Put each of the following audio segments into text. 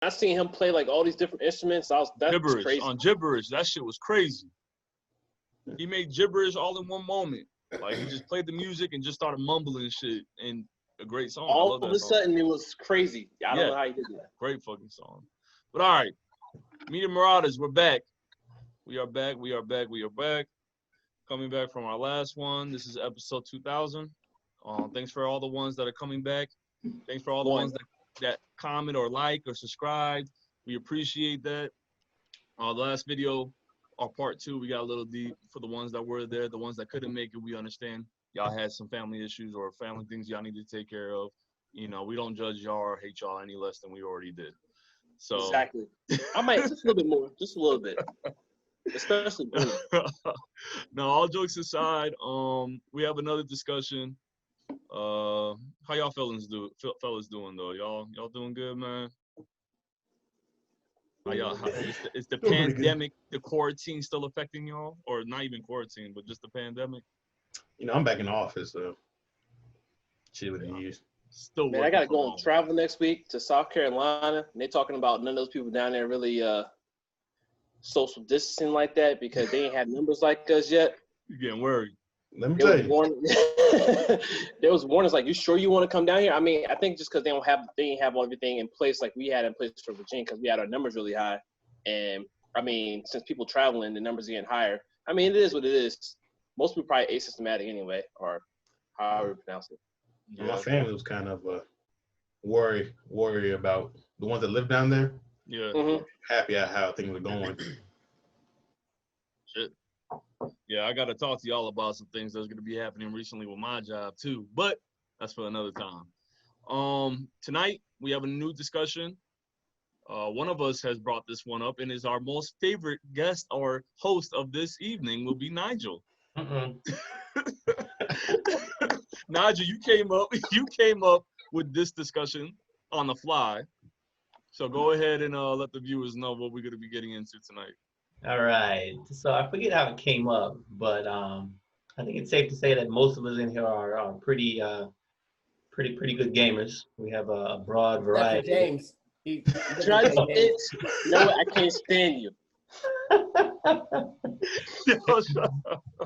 I seen him play like all these different instruments, that's Gibberish, crazy. on gibberish, that shit was crazy. He made gibberish all in one moment. Like he just played the music and just started mumbling shit, and a great song. All I love that of a song. sudden, it was crazy. I don't know how he did that. Great fucking song. But all right, me and Marauders, we're back. We are back. Coming back from our last one. This is episode 2000. Thanks for all the ones that are coming back. Thanks for all the ones that comment or like or subscribe. We appreciate that. The last video, our part 2, we got a little deep. For the ones that were there, the ones that couldn't make it, we understand. Y'all had some family issues or family things y'all need to take care of. You know, we don't judge y'all or hate y'all any less than we already did. So exactly. I might just a little bit more, just a little bit. Especially no, all jokes aside, we have another discussion. How y'all fellas doing though? Y'all doing good, man? Is the pandemic, the quarantine still affecting y'all? Or not even quarantine, but just the pandemic? You know, I'm back in the office, so shit with the years. Still man, I gotta go on travel next week to South Carolina, and they're talking about none of those people down there really social distancing like that because they ain't had numbers like us yet. You're getting worried. Let me tell you. There was warnings like, you sure you want to come down here? I mean, I think just because they ain't have everything in place like we had in place for Virginia because we had our numbers really high. And I mean, since people traveling, the numbers are getting higher. I mean, it is what it is. Most people probably asymptomatic anyway, or however you pronounce it. Yeah. My family was kind of worry about the ones that live down there. Yeah. Mm-hmm. Happy at how things were going. Shit. Yeah, I got to talk to y'all about some things that's going to be happening recently with my job too, but that's for another time. Tonight we have a new discussion. One of us has brought this one up, and is our most favorite guest or host of this evening will be Nigel. Nigel, you came up with this discussion on the fly. So go ahead and let the viewers know what we're going to be getting into tonight. All right. So I forget how it came up, but I think it's safe to say that most of us in here are pretty good gamers. We have a broad variety. James. No, I can't stand you.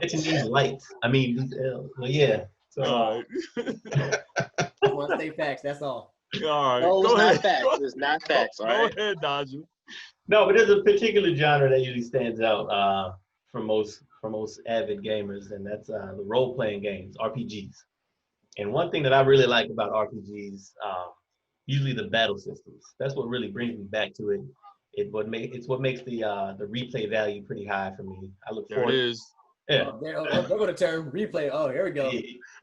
Catching these lights. I mean, well, yeah. So, I want to say facts. That's all. All right. No, go ahead. It's not facts. All right. Go ahead, Nigel. No, but there's a particular genre that usually stands out for most avid gamers, and that's the role-playing games, RPGs. And one thing that I really like about RPGs, usually the battle systems. That's what really brings me back to it. It's what makes the replay value pretty high for me. I look forward. There it is. Yeah. There go the term replay. Oh, here we go.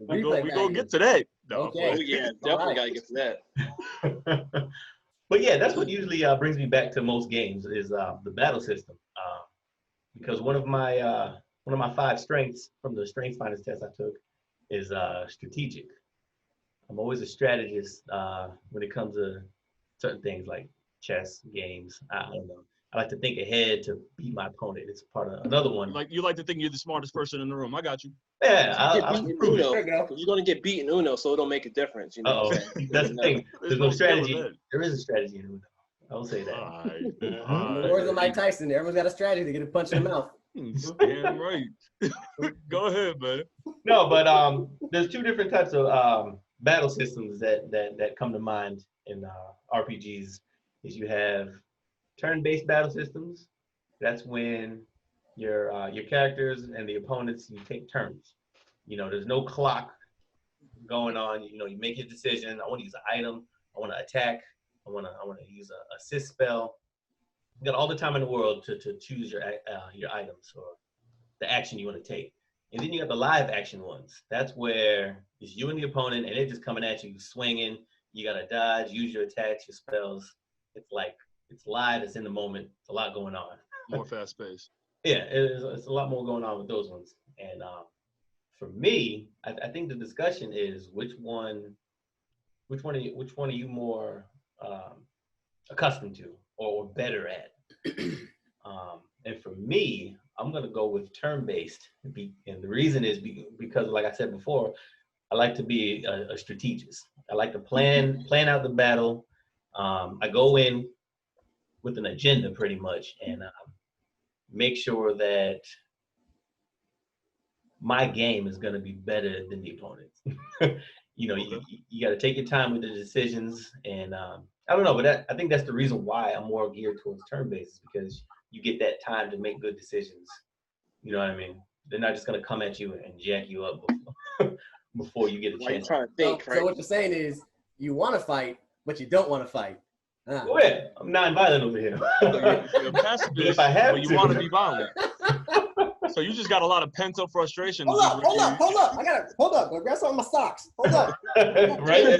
We go get to that. No, okay. Oh yeah, definitely gotta get to that. But yeah, that's what usually brings me back to most games is the battle system. Because one of my 5 strengths from the Strengths Finders test I took is strategic. I'm always a strategist when it comes to certain things like chess games. I don't know. I like to think ahead to beat my opponent. It's part of another one. You like to think you're the smartest person in the room. I got you. Yeah, you're gonna get beat in Uno, so it don't make a difference. You know. That's the thing. There's no strategy. There is a strategy in Uno. I will say that. All right. The words of Mike Tyson. Everyone's got a strategy to get a punch in the mouth. Damn right. Go ahead, man. No, but there's 2 different types of battle systems that come to mind in RPGs. Is you have turn-based battle systems. That's when your characters and the opponents, you take turns. You know, there's no clock going on. You know, you make your decision. I want to use an item. I want to attack. I want to use a assist spell. You got all the time in the world to choose your items or the action you want to take. And then you got the live action ones. That's where it's you and the opponent, and they're just coming at you, swinging. You got to dodge, use your attacks, your spells. It's live, it's in the moment, it's a lot going on. More fast paced. Yeah, it's a lot more going on with those ones. And for me, I think the discussion is which one are you more accustomed to or better at? And for me, I'm gonna go with turn-based. And the reason is because, like I said before, I like to be a strategist. I like to plan out the battle. I go in with an agenda pretty much, and make sure that my game is going to be better than the opponent's. You know, you got to take your time with the decisions, and I don't know, but I think that's the reason why I'm more geared towards turn-based, because you get that time to make good decisions. You know what I mean? They're not just going to come at you and jack you up before you get a chance. Trying to think, so what you're saying is you want to fight, but you don't want to fight. Go ahead. I'm non-violent over here. You're a pacifist, If I have but you to. want to be violent. So you just got a lot of pent-up frustration. Hold up. I gotta hold up. Go grab some of my socks. Hold up. Right?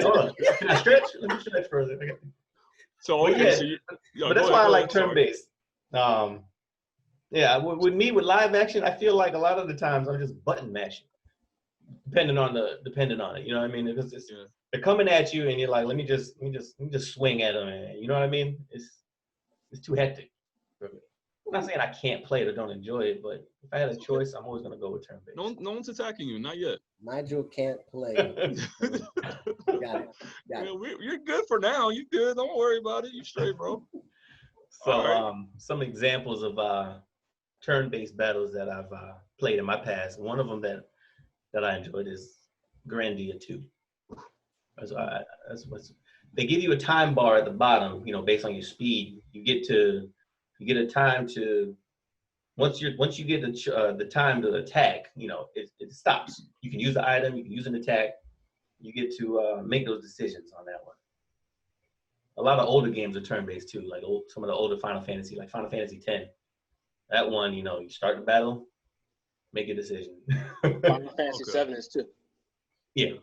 Hold on. Can I stretch? Let me stretch further. Okay. So, But so but that's why I like turn-based. Yeah, with live action, I feel like a lot of the times I'm just button mashing, depending on it. You know what I mean? Because they're coming at you, and you're like, let me just swing at them, and you know what I mean? It's too hectic for me. I'm not saying I can't play it or don't enjoy it, but if I had a choice, I'm always gonna go with turn-based. No one's attacking you, not yet. Nigel can't play. Got it. You're good for now. You good? Don't worry about it. You straight, bro. So, some examples of turn-based battles that I've played in my past. One of them that I enjoyed is Grandia 2. They give you a time bar at the bottom, you know, based on your speed. You get a time to once you get the time to attack, you know, it stops. You can use the item, you can use an attack. You get to make those decisions on that one. A lot of older games are turn-based too, like some of the older Final Fantasy, like Final Fantasy X. That one, you know, you start the battle, make a decision. Final Fantasy 7 is too. Yeah,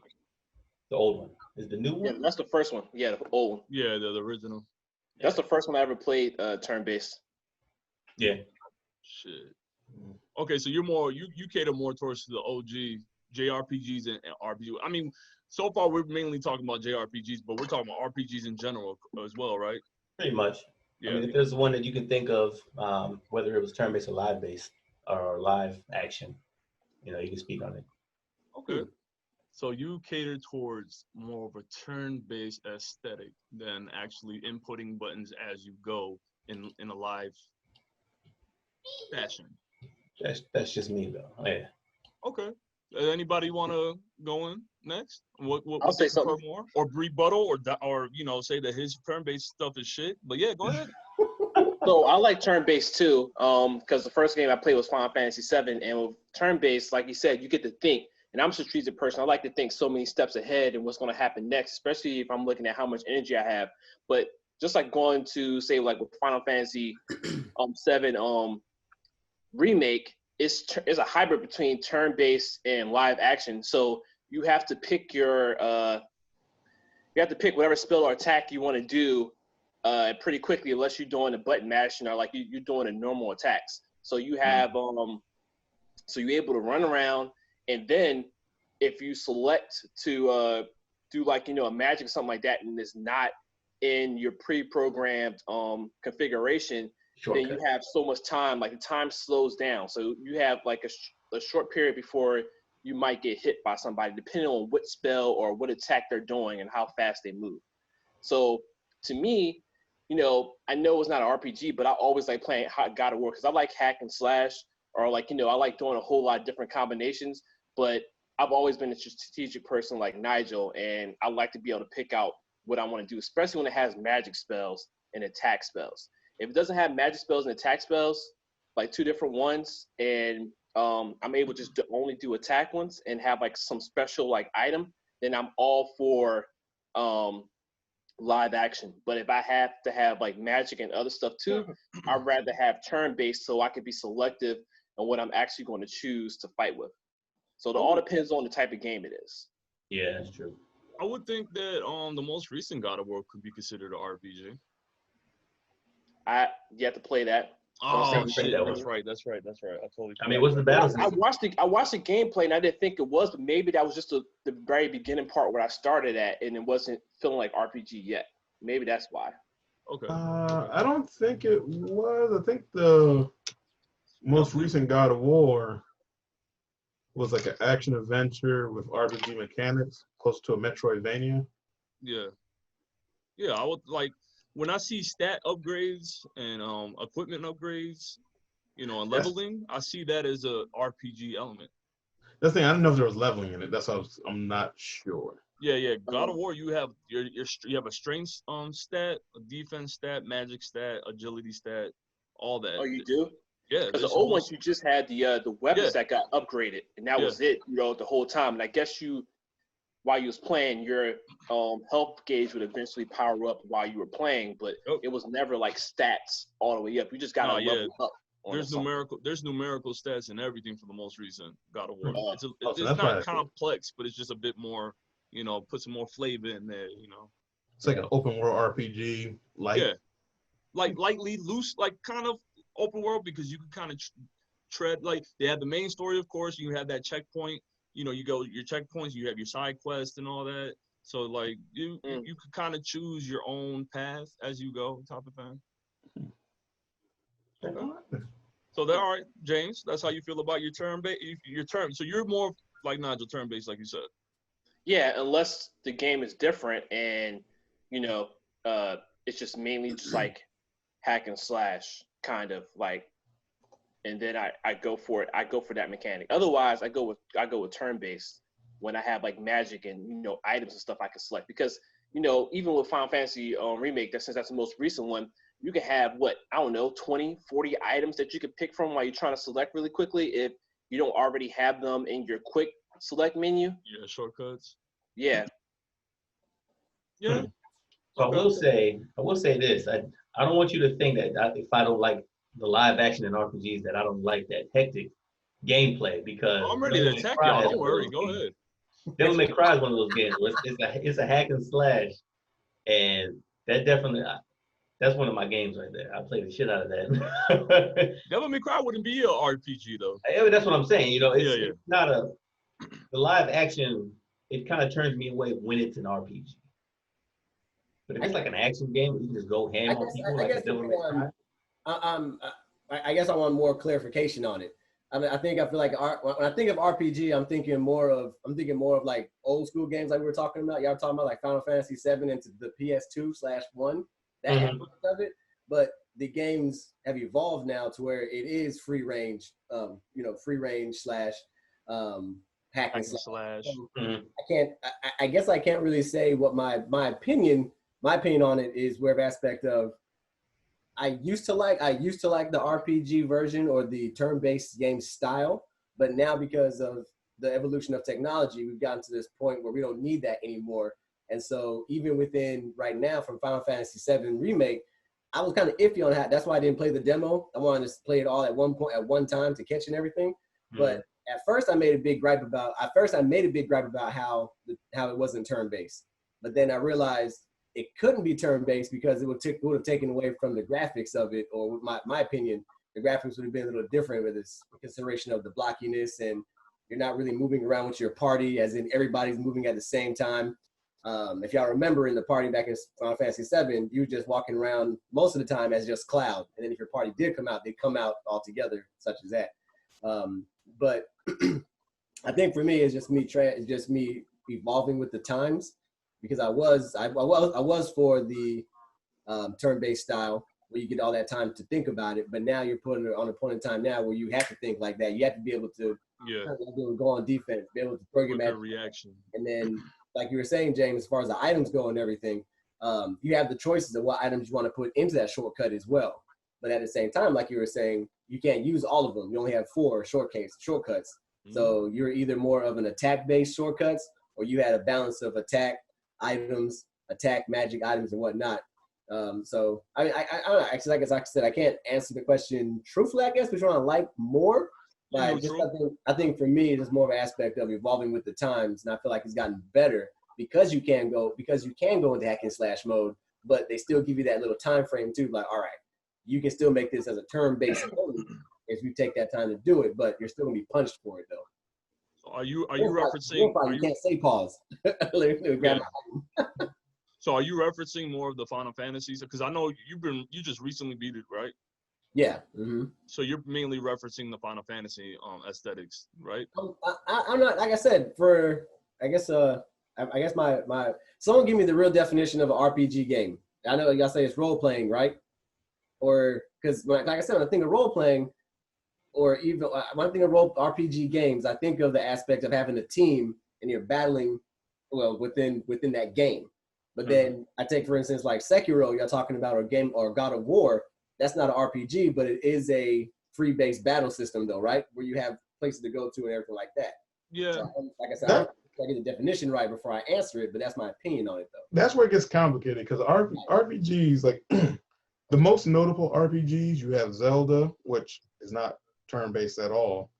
the old one. Is the new one? Yeah, that's the first one. Yeah, the old one. Yeah, the original. That's the first one I ever played turn-based. Yeah. Shit. Okay, so you cater more towards the OG JRPGs and RPG. I mean, so far we're mainly talking about JRPGs, but we're talking about RPGs in general as well, right? Pretty much. Yeah. I mean, if there's one that you can think of, whether it was turn-based or live-based or live action, you know, you can speak on it. Okay. So you cater towards more of a turn-based aesthetic than actually inputting buttons as you go in a live fashion. That's just me though. Oh, yeah. Okay. Anybody want to go in next? What I'll say something more, or rebuttal, or you know, say that his turn-based stuff is shit. But yeah, go ahead. So I like turn-based too, because the first game I played was Final Fantasy 7, and with turn-based, like you said, you get to think. And I'm a strategic person. I like to think so many steps ahead and what's going to happen next, especially if I'm looking at how much energy I have. But just like going to say like with Final Fantasy 7 remake, it's a hybrid between turn-based and live action. So you have to pick whatever spell or attack you want to do pretty quickly, unless you're doing a button mashing or like you're doing a normal attacks. So you have so you're able to run around, and then if you select to do like, you know, a magic or something like that, and it's not in your pre-programmed configuration, then you have so much time, like the time slows down. So you have like a short period before you might get hit by somebody, depending on what spell or what attack they're doing and how fast they move. So to me, you know, I know it's not an RPG, but I always like playing God of War because I like hack and slash, or like, you know, I like doing a whole lot of different combinations. But I've always been a strategic person like Nigel, and I like to be able to pick out what I want to do, especially when it has magic spells and attack spells. If it doesn't have magic spells and attack spells, like two different ones, and I'm able just to only do attack ones and have like some special like item, then I'm all for live action. But if I have to have like magic and other stuff too, I'd rather have turn-based so I can be selective on what I'm actually going to choose to fight with. So it all depends on the type of game it is. Yeah, that's true. I would think that the most recent God of War could be considered an RPG. You have to play that. Oh shit! That's right. I totally. I mean, what's the battle? I watched the gameplay and I didn't think it was, but maybe that was just the very beginning part where I started at, and it wasn't feeling like RPG yet. Maybe that's why. Okay. I don't think it was. I think the most recent God of War was like an action adventure with RPG mechanics, close to a Metroidvania. Yeah. I would like. when I see stat upgrades and equipment upgrades, you know, and leveling, I see that as a RPG element. That's the thing. I didn't know if there was leveling in it. That's why I'm not sure. Yeah. God of War, you have you have a strength stat, a defense stat, magic stat, agility stat, all that. Oh, you do? Yeah. Because the old ones, you just had the weapons that got upgraded, and that was it, you know, the whole time. And I guess while you was playing, your health gauge would eventually power up while you were playing, but it was never like stats all the way up. You just got to level up. There's numerical stats and everything for the most recent God of War. It's that's not complex, but it's just a bit more, you know, put some more flavor in there, you know. It's like an open world RPG, like lightly loose, like kind of open world, because you can kind of tread. Like they have the main story, of course. You have that checkpoint. You know, you go your checkpoints. You have your side quests and all that. So like you could kind of choose your own path as you go, type of thing. Okay. So all right, James. That's how you feel about your turn base. So you're more like Nigel, turn based, like you said. Yeah, unless the game is different and you know, it's just mainly just like hack and slash kind of like, and then I go for it. I go for that mechanic. Otherwise, I go with turn based when I have like magic and, you know, items and stuff I can select, because, you know, even with Final Fantasy Remake, since that's the most recent one, you can have, 20, 40 items that you can pick from while you're trying to select really quickly if you don't already have them in your quick select menu. Yeah, shortcuts. Yeah. Yeah. So I will say this. I don't want you to think that if I don't like the live action in RPGs, that I don't like that hectic gameplay, because I'm ready to attack y'all. Don't worry. Go ahead. Devil May Cry is one of those games where it's a hack and slash, and that's one of my games right there. I play the shit out of that. Devil May Cry wouldn't be an RPG though. Yeah, that's what I'm saying. You know, it's not the live action. It kind of turns me away when it's an RPG. But if it's like an action game, you can just go ham on people like a Devil May Cry. I guess I want more clarification on it. I mean, I feel like when I think of RPG, I'm thinking more of like old school games like we were talking about. Y'all talking about like Final Fantasy 7 into the PS2/1, that aspect of it. But the games have evolved now to where it is free range, free range slash hack and slash. So I guess I can't really say what my opinion on it is, where the aspect of I used to like the RPG version or the turn-based game style, but now because of the evolution of technology, we've gotten to this point where we don't need that anymore. And so even within right now from Final Fantasy VII Remake, I was kind of iffy on that. That's why I didn't play the demo. I wanted to play it all at one time to catch and everything. But at first I made a big gripe about how it wasn't turn-based. But then I realized it couldn't be turn-based because it would have taken away from the graphics of it, or my opinion, the graphics would have been a little different with this consideration of the blockiness, and you're not really moving around with your party, as in everybody's moving at the same time. If y'all remember in the party back in Final Fantasy VII, you were just walking around most of the time as just Cloud, and then if your party did come out, they'd come out all together, such as that. But I think for me, it's just me evolving with the times. Because I was for the turn-based style where you get all that time to think about it, but now you're putting it on a point in time now where you have to think like that. You have to be able to go on defense, be able to program that reaction. And then, like you were saying, James, as far as the items go and everything, you have the choices of what items you want to put into that shortcut as well. But at the same time, like you were saying, you can't use all of them. You only have 4 shortcuts. So you're either more of an attack-based shortcuts, or you had a balance of attack, items, attack, magic items, and whatnot. So I don't know. Actually, like I said, I can't answer the question truthfully, I guess, which one I like more. But I think for me, it's more of an aspect of evolving with the times, and I feel like it's gotten better because you can go into hack and slash mode, but they still give you that little time frame too. Like, all right, you can still make this as a turn-based mode if you take that time to do it, but you're still gonna be punished for it though. Are you referencing? You can't say pause. So are you referencing more of the Final Fantasies? Because I know you just recently beat it, right? Yeah. Mm-hmm. So you're mainly referencing the Final Fantasy aesthetics, right? I'm not, like I said, I guess my someone give me the real definition of an RPG game. I know y'all say it's role playing, right? Or because like I said, when I think of role playing, or even when I think of role RPG games, I think of the aspect of having a team and you're battling, well, within that game. But then I take, for instance, like Sekiro, you're talking about, or game or God of War. That's not an RPG, but it is a free-based battle system, though, right? Where you have places to go to and everything like that. Yeah. So, like I said, I don't think I get the definition right before I answer it, but that's my opinion on it, though. That's where it gets complicated because RPGs, like the most notable RPGs, you have Zelda, which is not turn-based at all.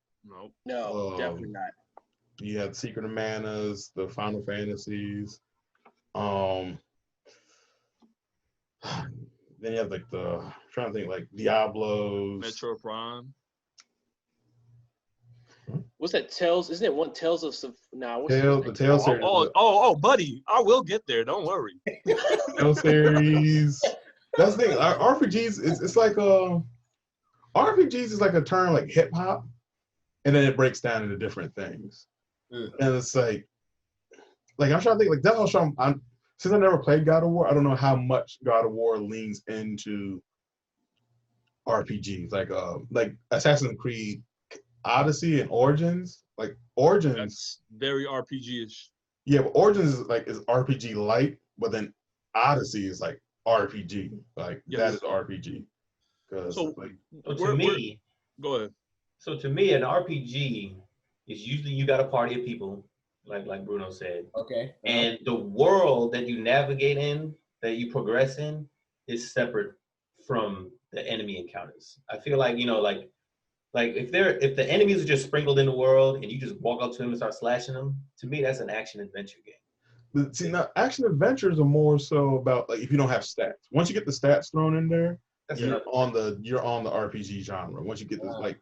No, definitely not. You have Secret of Manas, the Final Fantasies. Then you have like I'm trying to think, like Diablos. Metro Prime. What's that? Tales? Isn't it one Tales of some? Nah, what's The Tales series. Buddy, I will get there. Don't worry. Tales series. That's the thing. RPGs, it's like RPGs is like a term like hip hop, and then it breaks down into different things. And it's like I'm trying to think, like that's how since I never played God of War, I don't know how much God of War leans into RPGs, like Assassin's Creed Odyssey and Origins. Like Origins, That's very RPG-ish. Yeah, but Origins is RPG light, but then Odyssey is like RPG. Like that is RPG. So to me, go ahead. So to me, an RPG is usually you got a party of people, like Bruno said. Okay. And the world that you navigate in, that you progress in, is separate from the enemy encounters. I feel like, like if the enemies are just sprinkled in the world and you just walk up to them and start slashing them, to me that's an action adventure game. But see, now action adventures are more so about like if you don't have stats. Once you get the stats thrown in there, you're on the RPG genre. Once you get this like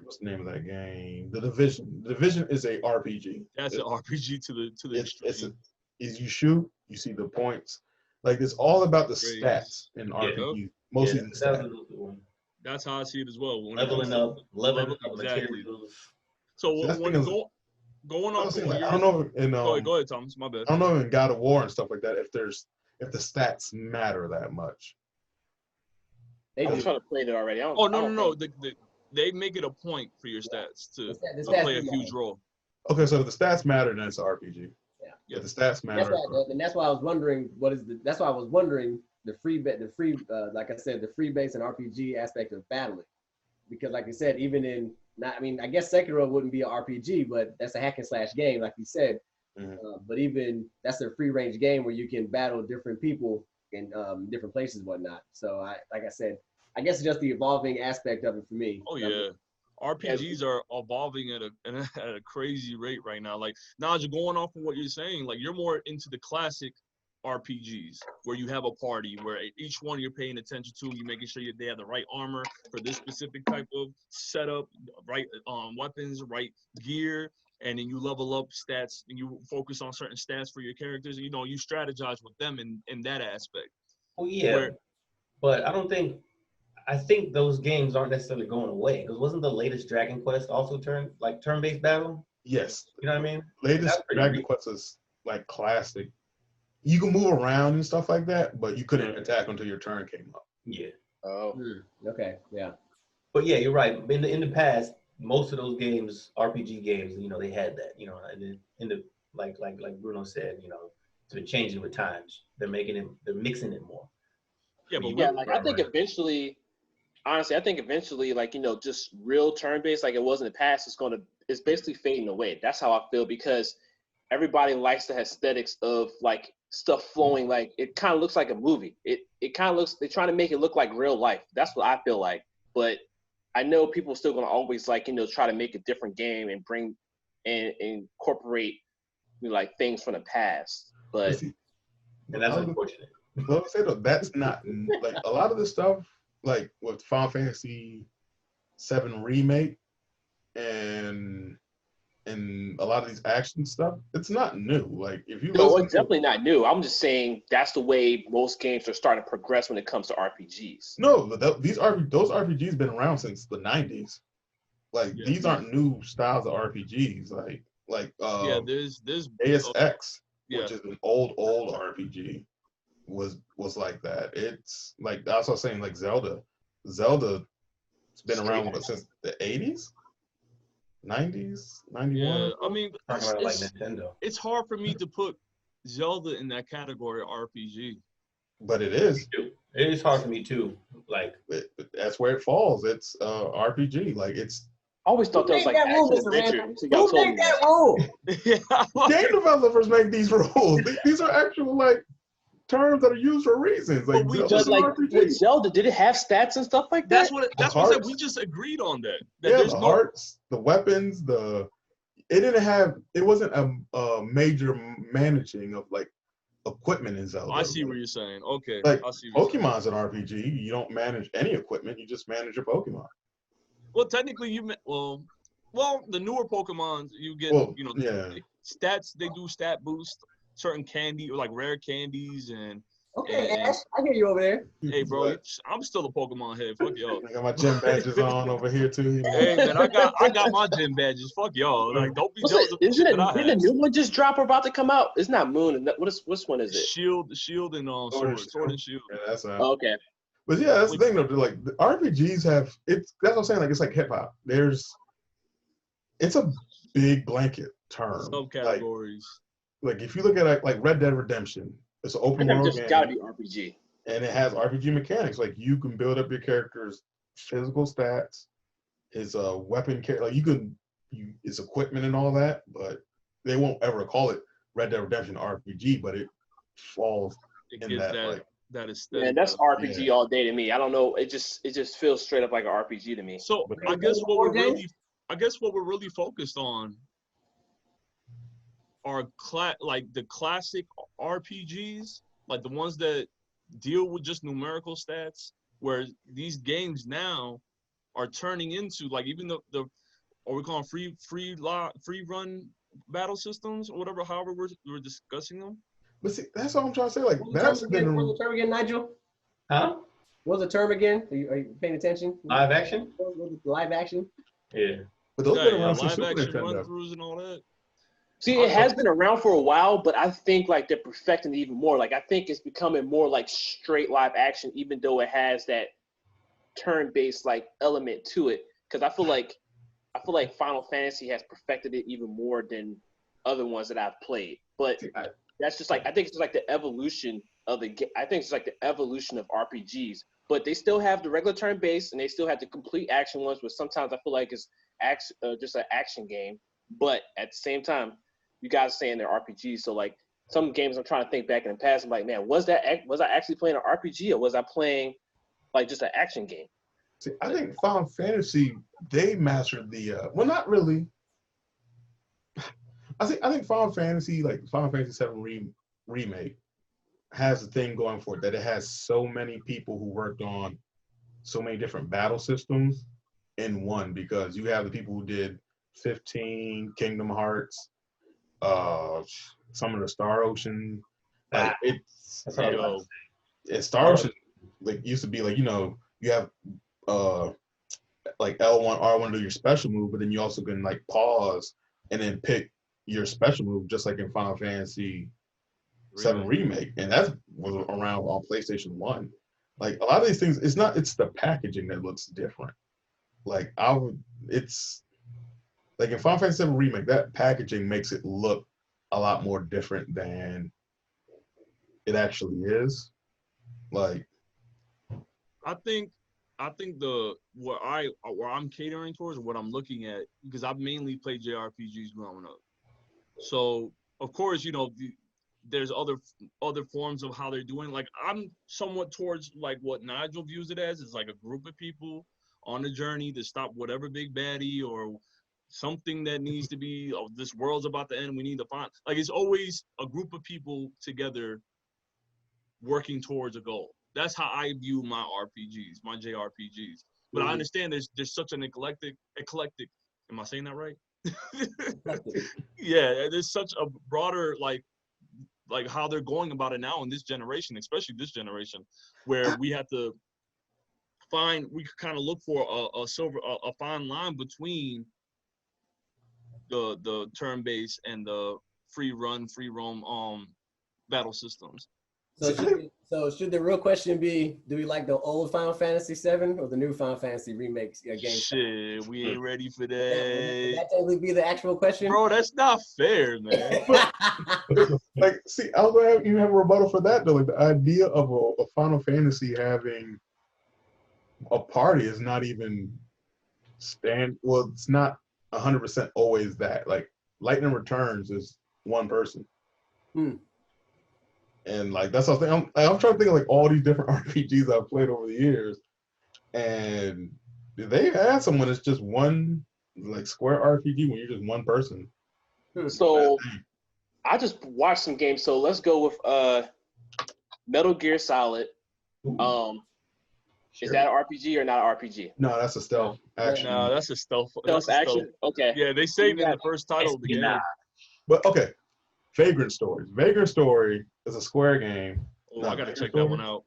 what's the name of that game? The Division. The Division is a RPG. That's an RPG to the extreme. You shoot, you see the points. Like it's all about the stats in RPG. Mostly the stats. That's how I see it as well. Leveling up exactly. So going off of I don't know in go ahead, Thomas. My bad. I don't know in God of War and stuff like that if the stats matter that much. I'm trying to play it already. No. They make it a point for your stats to play a huge role. Okay, so if the stats matter, then it's an RPG. Yeah, the stats matter. That's why I was wondering that's why I was wondering the free like I said, the free base and RPG aspect of battling, because like you said, even in I guess Sekiro wouldn't be an RPG, but that's a hack and slash game, like you said. But even that's a free range game where you can battle different people in different places and whatnot. So like I said, I guess it's just the evolving aspect of it for me. Oh yeah. RPGs are evolving at a crazy rate right now. Like Naj, going off of what you're saying, like you're more into the classic RPGs where you have a party where each one you're paying attention to, you're making sure they have the right armor for this specific type of setup, right weapons, right gear, and then you level up stats and you focus on certain stats for your characters. And, you strategize with them in that aspect. Well, yeah, but I think those games aren't necessarily going away, because wasn't the latest Dragon Quest also turn-based battle? Yes. You know what I mean? Latest Dragon Quest is like classic. You can move around and stuff like that, but you couldn't attack until your turn came up. Yeah. Oh. Okay. Yeah. But yeah, you're right. In the past, most of those games, RPG games, they had that. And in the like Bruno said, it's been changing with times. They're mixing it more. Yeah, but I think eventually, like, just real turn-based, like it was in the past, it's basically fading away. That's how I feel, because everybody likes the aesthetics of like stuff flowing. Like it kind of looks like a movie. It kind of looks, they're trying to make it look like real life. That's what I feel like. But I know people are still going to always like, try to make a different game and bring and incorporate like things from the past. But and that's unfortunate. Well, say though, that's not like a lot of the stuff like with Final Fantasy VII Remake and a lot of these action stuff, it's not new. Like if you it's definitely not new. I'm just saying that's the way most games are starting to progress when it comes to RPGs. No, those RPGs been around since the 90s. Like these aren't new styles of RPGs. Like there's ASX. which is an old RPG, was like that. It's like that's what I was saying. Like Zelda's been around since the 80s, 90s, 91. Yeah, I mean, Talking about like Nintendo. it's hard for me to put Zelda in that category of RPG. But it is. It is hard for me too. Like That's where it falls. It's RPG. Like it's. I always thought that was like action adventure. Who made that rule? Game developers make these rules. These are actual like terms that are used for reasons. Like, Just like with Zelda, did it have stats and stuff like that? That's what I said. We just agreed on that. There's the hearts, the weapons, it wasn't a major managing of like equipment in Zelda. I see what you're saying. Okay. Like I see what Pokemon's an RPG. You don't manage any equipment. You just manage your Pokemon. Well, technically, well, the newer Pokemon, you get, stats. They do stat boost, certain candy or like rare candies and. Okay, Ash, I hear you over there. Hey, bro, I'm still a Pokemon head. Fuck y'all. I got my gym badges on over here too. Hey man, I got my gym badges. Fuck y'all. Like, don't be jealous of the shit that I have. Didn't a new one just drop or about to come out? It's not Moon. Which one is it? Shield and Sword and Shield. Yeah, that's okay. But yeah, that's the thing though. Like the RPGs have that's what I'm saying. Like it's like hip hop. It's a big blanket term. Subcategories. Like if you look at like Red Dead Redemption, it's an open world game. It's gotta be RPG. And it has RPG mechanics. Like you can build up your character's physical stats, his weapon like his equipment and all that. But they won't ever call it Red Dead Redemption RPG. But it falls in that like. That is that's RPG all day to me. I don't know. It just feels straight up like an RPG to me. So I guess what we're really focused on are like the classic RPGs, like the ones that deal with just numerical stats, where these games now are turning into like even the or we call them free run battle systems or whatever. However we're discussing them. But see, that's what I'm trying to say. Like what's the term again, Nigel? Huh? What's the term again? Are you paying attention? Live action? Live action? Yeah. But those been around since live Super action Nintendo. run-throughs and all that. See, it has been around for a while, but I think like they're perfecting it even more. Like I think it's becoming more like straight live action, even though it has that turn-based like element to it. Because I feel like Final Fantasy has perfected it even more than other ones that I've played. But that's just like I think it's just like the evolution of I think it's like the evolution of RPGs. But they still have the regular turn-based, and they still have the complete action ones, which sometimes I feel like is just an action game. But at the same time, you guys saying they're RPGs, so like some games I'm trying to think back in the past, I'm like, man, was I actually playing an RPG or was I playing like just an action game? See, I think Final Fantasy, they mastered the well, not really. I think Final Fantasy, like Final Fantasy VII Remake, has a thing going for it that it has so many people who worked on so many different battle systems in one, because you have the people who did 15, Kingdom Hearts, some of the Star Ocean. Like it's Star Ocean like used to be like, you have like L1, R1 to do your special move, but then you also can like pause and then pick your special move, just like in Final Fantasy VII Remake, and that was around on PlayStation 1. Like a lot of these things, it's the packaging that looks different. Like it's like in Final Fantasy VII Remake, that packaging makes it look a lot more different than it actually is. Like I think where I'm catering towards, what I'm looking at, because I've mainly played JRPGs growing up. So of course, there's other forms of how they're doing. Like I'm somewhat towards like what Nigel views it as. It's like a group of people on a journey to stop whatever big baddie or something that needs to be. Oh, this world's about to end. We need to find. Like it's always a group of people together working towards a goal. That's how I view my RPGs, my JRPGs. But I understand there's such an eclectic. Am I saying that right? Yeah, there's such a broader like how they're going about it now in this generation, especially this generation, where we have to we kind of look for a fine line between the turn-based and the free roam battle systems. So should the real question be, do we like the old Final Fantasy VII or the new Final Fantasy remakes game? Shit, we ain't ready for Would that. that technically be the actual question? Bro, that's not fair, man. Like, see, I was gonna you have a rebuttal for that though. Like the idea of a Final Fantasy having a party is not even well, it's not 100% always that. Like Lightning Returns is one person. And like that's what I'm trying to think of like all these different RPGs I've played over the years, and they had someone that's just one like Square RPG when you're just one person. So I just watched some games. So let's go with Metal Gear Solid. Is that an RPG or not an RPG? No, that's a stealth action. No, that's a stealth. Stealth action. Okay. Yeah, they saved it in the first title of the game. But okay, Vagrant Stories. Vagrant Story is a Square game. Oh, I gotta check that one out.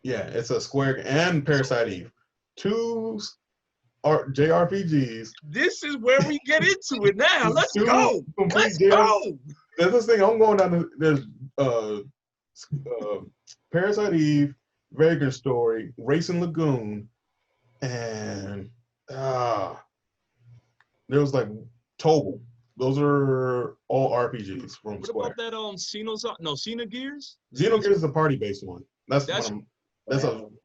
Yeah, it's a Square and Parasite Eve. Two JRPGs. This is where we get into it now. Let's go. Let's go. There's this thing I'm going down. There's Parasite Eve, Vagrant Story, Racing Lagoon, and there was like Tobal. Those are all RPGs from What Square. about that Xenogears? Xenogears is a party-based one. That's a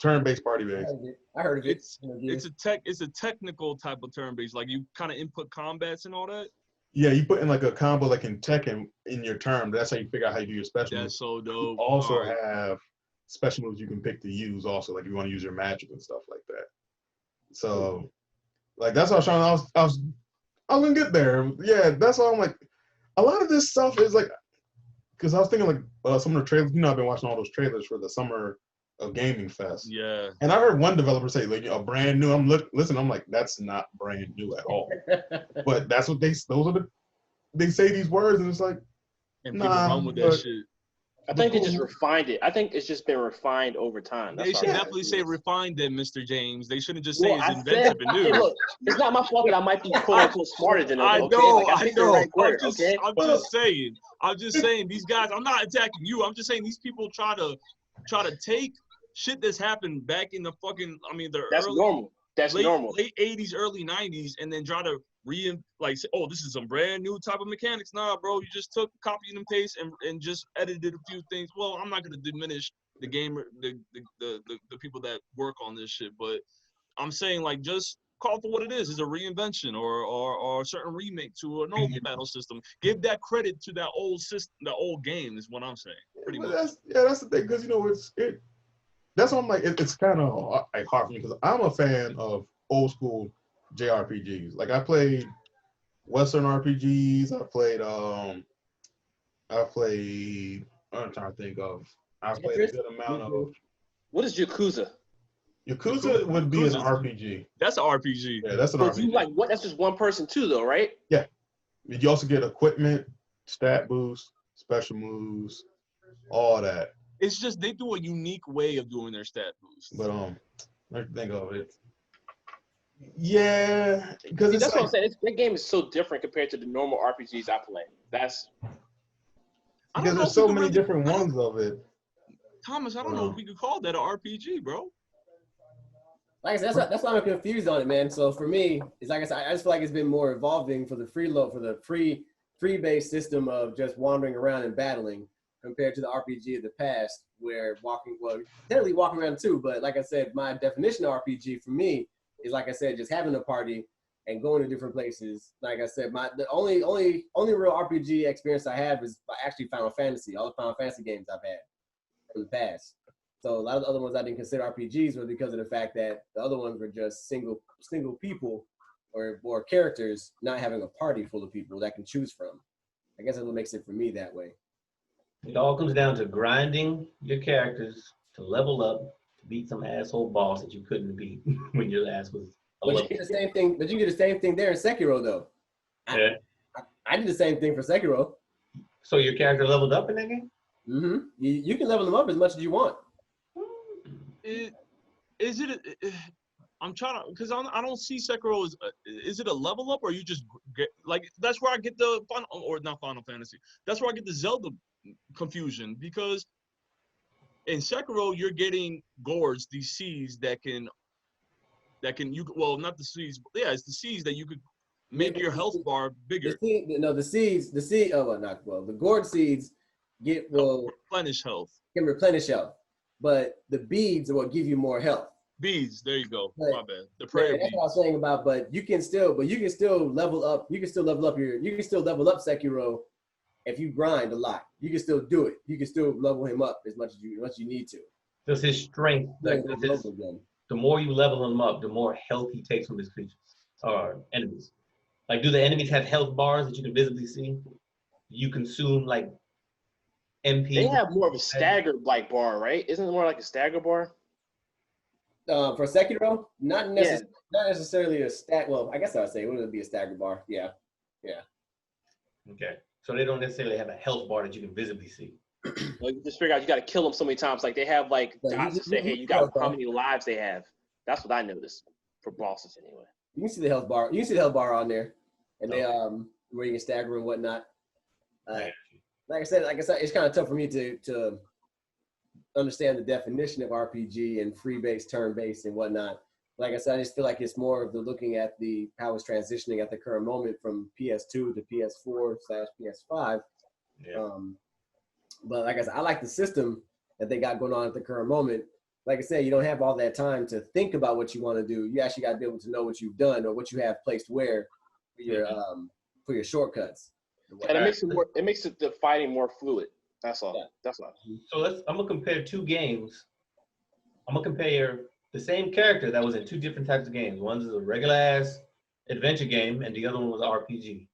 turn-based party-based. I heard of it. It's a technical type of turn-based. Like you kind of input combats and all that. Yeah, you put in like a combo like in Tekken in your turn. That's how you figure out how you do your special moves. That's so dope. You also have special moves you can pick to use also, like if you want to use your magic and stuff like that. So, like that's what I was gonna get there. Yeah, that's why I'm like, a lot of this stuff is like, because I was thinking like some of the trailers. I've been watching all those trailers for the Summer of Gaming Fest. Yeah. And I heard one developer say like a brand new. I'm like, that's not brand new at all. But that's what they say these words, and it's like, and people run with that shit. I think they just refined it. I think it's just been refined over time. They should definitely say refined it, Mr. James. They shouldn't just say it's inventive and new. Hey, look, it's not my fault that I might be quote unquote smarter than them. I okay? know, like, I know. I'm I'm just saying, these guys, I'm not attacking you. I'm just saying these people try to take shit that's happened back in the fucking, that's normal. That's normal. Late 80s, early 90s, and then try to say, oh, this is some brand new type of mechanics. Nah, bro, you just took copy and paste and just edited a few things. Well, I'm not gonna diminish the gamer, the people that work on this shit, but I'm saying like just call for what it is. It's a reinvention or a certain remake to an old battle system. Give that credit to that old system, the old game is what I'm saying. Pretty much. That's the thing, because that's why I'm like, it's kind of like hard for me, because I'm a fan of old school JRPGs. Like I played Western RPGs. I played I'm trying to think of. I played a good amount of. What is Yakuza? Yakuza would be an RPG. That's an RPG. Yeah, that's an But RPG. you like what? That's just one person too, though, right? Yeah. You also get equipment, stat boost, special moves, all that. It's just they do a unique way of doing their stat boost. But let me think of it. Yeah, because that's what I'm saying. That game is so different compared to the normal RPGs I play. That's because there's so many different ones of it. Thomas, I don't know if we could call that an RPG, bro. Like I said, that's why I'm confused on it, man. So for me, it's like I said, I just feel like it's been more evolving for the free based system of just wandering around and battling, compared to the RPG of the past, where technically walking around too, but like I said, my definition of RPG for me is, like I said, just having a party and going to different places. Like I said, the only real RPG experience I have is actually Final Fantasy, all the Final Fantasy games I've had in the past. So a lot of the other ones I didn't consider RPGs were because of the fact that the other ones were just single people or characters not having a party full of people that can choose from. I guess that's what makes it for me that way. It all comes down to grinding your characters to level up to beat some asshole boss that you couldn't beat when your ass was a level. You get the same thing. But you get the same thing there in Sekiro, though. Yeah. I did the same thing for Sekiro. So your character leveled up in that game? Mm-hmm. You can level them up as much as you want. I'm trying to, because I don't see Sekiro as, is it a level up or you just get, like, that's where I get the Final, or not Final Fantasy. That's where I get the Zelda confusion, because in Sekiro, you're getting gourds, these seeds that can, well, not the seeds, but yeah, it's the seeds that you could make your health bar bigger. The seed, oh, well, not, well, the gourd seeds Replenish health. Can replenish health, but the beads are what give you more health. Beads, there you go. But, my bad. The prayer that's beads. what I was saying about. But you can still level up. You can still level up Sekiro if you grind a lot. You can still do it. You can still level him up as much as you need to. Does his strength, the more you level him up, the more health he takes from his creatures or enemies. Like, do the enemies have health bars that you can visibly see? You consume like MP. They have more of a stagger like bar, right? Isn't it more like a stagger bar? For Sekiro, not necessarily a stat. Well, I guess I would say it would be a stagger bar. Yeah. Okay, so they don't necessarily have a health bar that you can visibly see. Like, you just figure out you got to kill them so many times. Like, they have like dots to say, hey, you got how many lives they have. That's what I noticed for bosses anyway. You can see the health bar. You can see the health bar on there, and they where you can stagger and whatnot. Like I said, it's kind of tough for me to understand the definition of RPG and free-based, turn-based, and whatnot. Like I said, I just feel like it's more of the looking at how it's transitioning at the current moment from PS2 to PS4/PS5. Yeah. But like I said, I like the system that they got going on at the current moment. Like I said, you don't have all that time to think about what you want to do. You actually got to be able to know what you've done or what you have placed where for your shortcuts. And it makes the fighting more fluid. That's all. Yeah. That's all. So I'm gonna compare two games. I'm gonna compare the same character that was in two different types of games. One is a regular ass adventure game, and the other one was an RPG.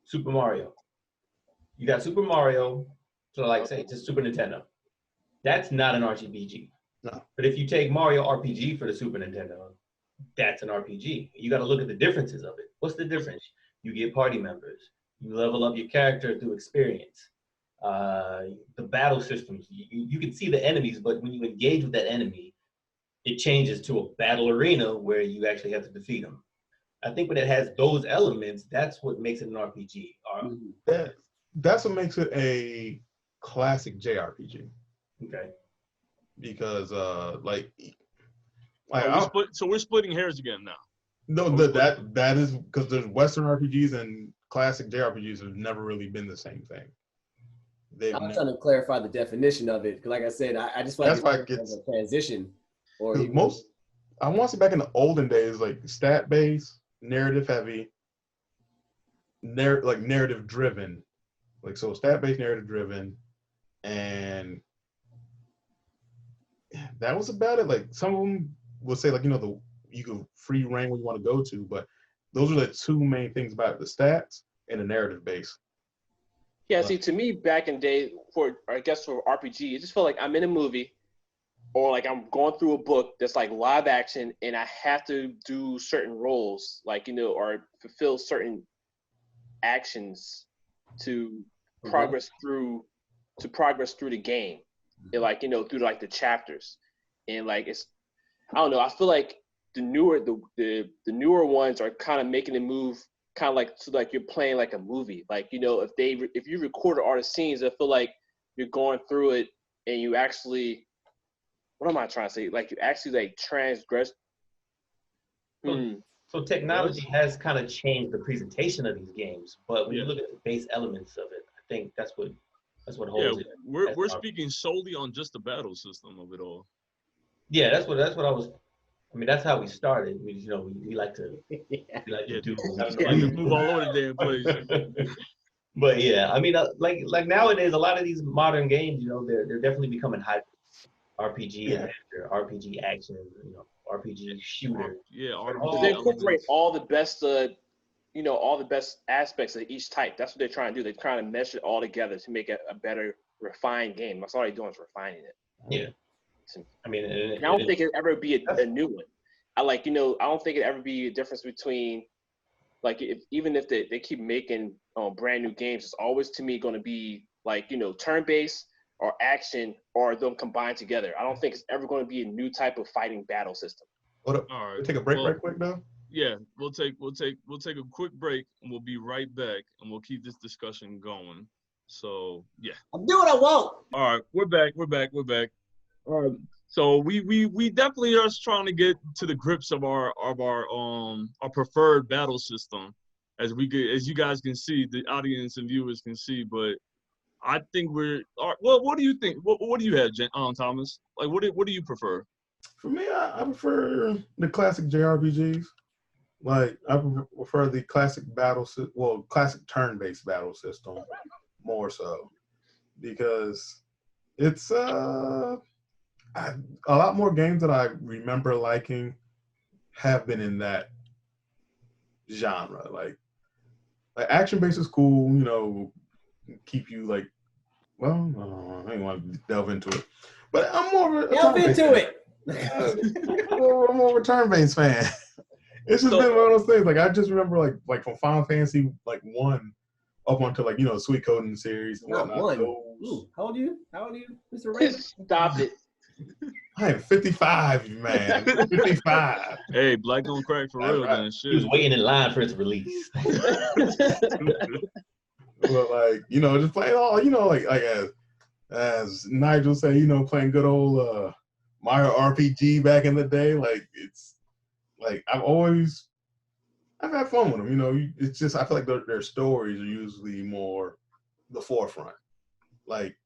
Super Mario. You got Super Mario, so like say just Super Nintendo. That's not an RPG. No. But if you take Mario RPG for the Super Nintendo, that's an RPG. You got to look at the differences of it. What's the difference? You get party members. You level up your character through experience. The battle systems, you can see the enemies, but when you engage with that enemy, it changes to a battle arena where you actually have to defeat them. I think when it has those elements, that's what makes it an RPG. That's what makes it a classic JRPG. Okay. Because so we're splitting hairs again now. No, that is because there's Western RPGs and classic JRPGs have never really been the same thing. I'm trying to clarify the definition of it because, like I said, I just feel like it's a transition. Or I want to say back in the olden days, like stat based, narrative heavy, narrative driven, like so stat based, narrative driven, and that was about it. Like some of them will say, like you can free reign where you want to go to, but those are the two main things about the stats and the narrative base. Yeah, see, to me, back in the day, for RPG, it just felt like I'm in a movie or like I'm going through a book that's like live action and I have to do certain roles, like, or fulfill certain actions to progress through the game. And like, through like the chapters. And like, I don't know, I feel like the newer ones are kind of making the move kind of like, so like you're playing like a movie. Like, if you record all the scenes, I feel like you're going through it and you actually, what am I trying to say? Like you actually like transgress. So technology has kind of changed the presentation of these games, but when you look at the base elements of it, I think that's what holds it. We're speaking solely on just the battle system of it all. Yeah, that's what I was. I mean, that's how we started. We like to do move all over the damn place. But yeah, I mean, like nowadays, a lot of these modern games, they're definitely becoming hybrids. RPG adventure, RPG action, RPG shooter. Yeah, they incorporate all the best, all the best aspects of each type. That's what they're trying to do. They're trying to mesh it all together to make it a better, refined game. That's all they're doing is refining it. Yeah. I mean, I don't think it'd ever be a new one. I don't think it'd ever be a difference between, like, even if they keep making brand new games, it's always to me going to be like, turn-based or action or them combined together. I don't think it's ever going to be a new type of fighting battle system. Hold up. All right. Take a break Well, right quick though. Yeah, we'll take a quick break and we'll be right back and we'll keep this discussion going. So yeah. I'll do what I want. All right, we're back. All right. So we definitely are trying to get to the grips of our preferred battle system, as you guys can see, the audience and viewers can see. But I think well, what do you think? What do you have, Thomas? Like, what do you prefer? For me, I prefer the classic JRPGs. Like, I prefer the classic classic turn-based battle system more so, because it's a lot more games that I remember liking have been in that genre. Like action-based is cool, you know, keep you like, well, I don't want to delve into it, but I'm more of a Delve into it. I'm more of a turn-based fan. It's just been one of those things. Like, I just remember like from Final Fantasy like 1 up until like, you know, Sweet Coding series and Not whatnot. 1. Ooh, how old are you, Mr. Ray? Stop it. I am 55, man. 55. Hey, Black don't crack for real, man. Shit. He was waiting in line for its release. But like, you know, just playing all, you know, like as Nigel said, you know, playing good old Mario RPG back in the day. Like, it's like I've had fun with them. You know, it's just, I feel like their stories are usually more the forefront. Like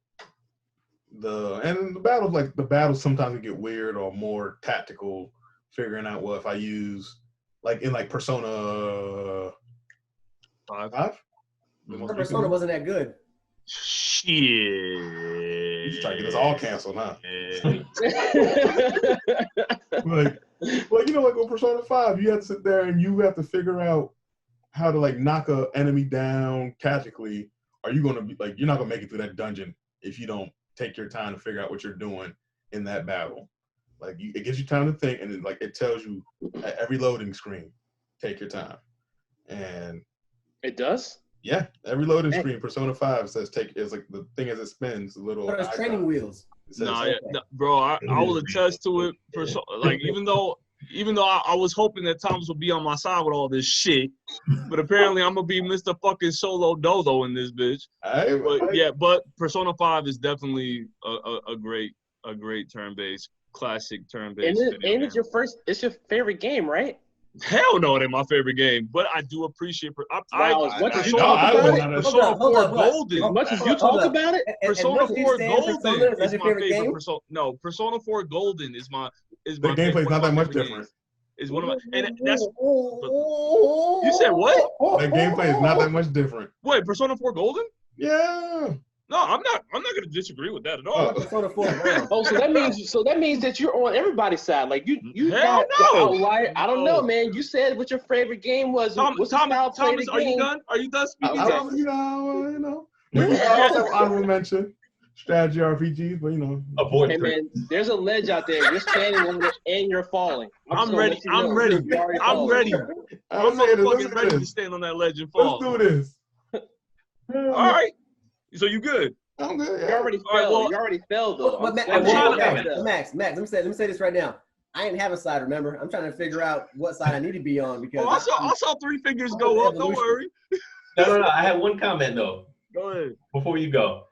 the battles sometimes get weird or more tactical, figuring out, well, if I use like in like Persona 5. Persona wasn't that good. Shit. He's trying to get us all canceled, huh? like you know, like with Persona 5, you have to sit there and you have to figure out how to like knock a enemy down tactically. Are you gonna be like, you're not gonna make it through that dungeon if you don't take your time to figure out what you're doing in that battle. Like, it gives you time to think, and it tells you at every loading screen, take your time. And it does? Yeah, every loading screen, Persona 5 says take. It's like the thing as it spins, the little. But it's training wheels. No, bro, I will attest to it. Like, even though I was hoping that Thomas would be on my side with all this shit, but apparently I'm gonna be Mr. fucking Solo Dodo in this bitch. But Persona 5 is definitely a great turn-based, classic turn-based. And it's your favorite game, right? Hell no, it ain't my favorite game, but I do appreciate. As much as you talk about it, Persona 4 Golden. As much as you talk about it, Persona 4 Golden is my favorite. Persona 4 Golden is my. The gameplay is not that much different. Is one of my, and that's. You said what? The gameplay is not that much different. Wait, Persona 4 Golden? Yeah. No, I'm not gonna disagree with that at all. Persona 4. Oh, so that means that you're on everybody's side. Like you Hell got no. outlier. I don't know, man. You said what your favorite game was. Thomas, are you done? Are you done speaking? You know. I also have honorable mention strategy RPGs, but you know. Avoid. Hey man, there's a ledge out there. You're standing on it and you're falling. I'm ready. I'm ready. I'm ready to stand on that ledge and fall. Let's do this. All right. So you good? I'm good. You already fell. You already fell though. But Max, let me say this right now. I ain't have a side, remember? I'm trying to figure out what side I need to be on because I saw 3 fingers go up. Don't worry. No. I have one comment though. Go ahead. Before you go.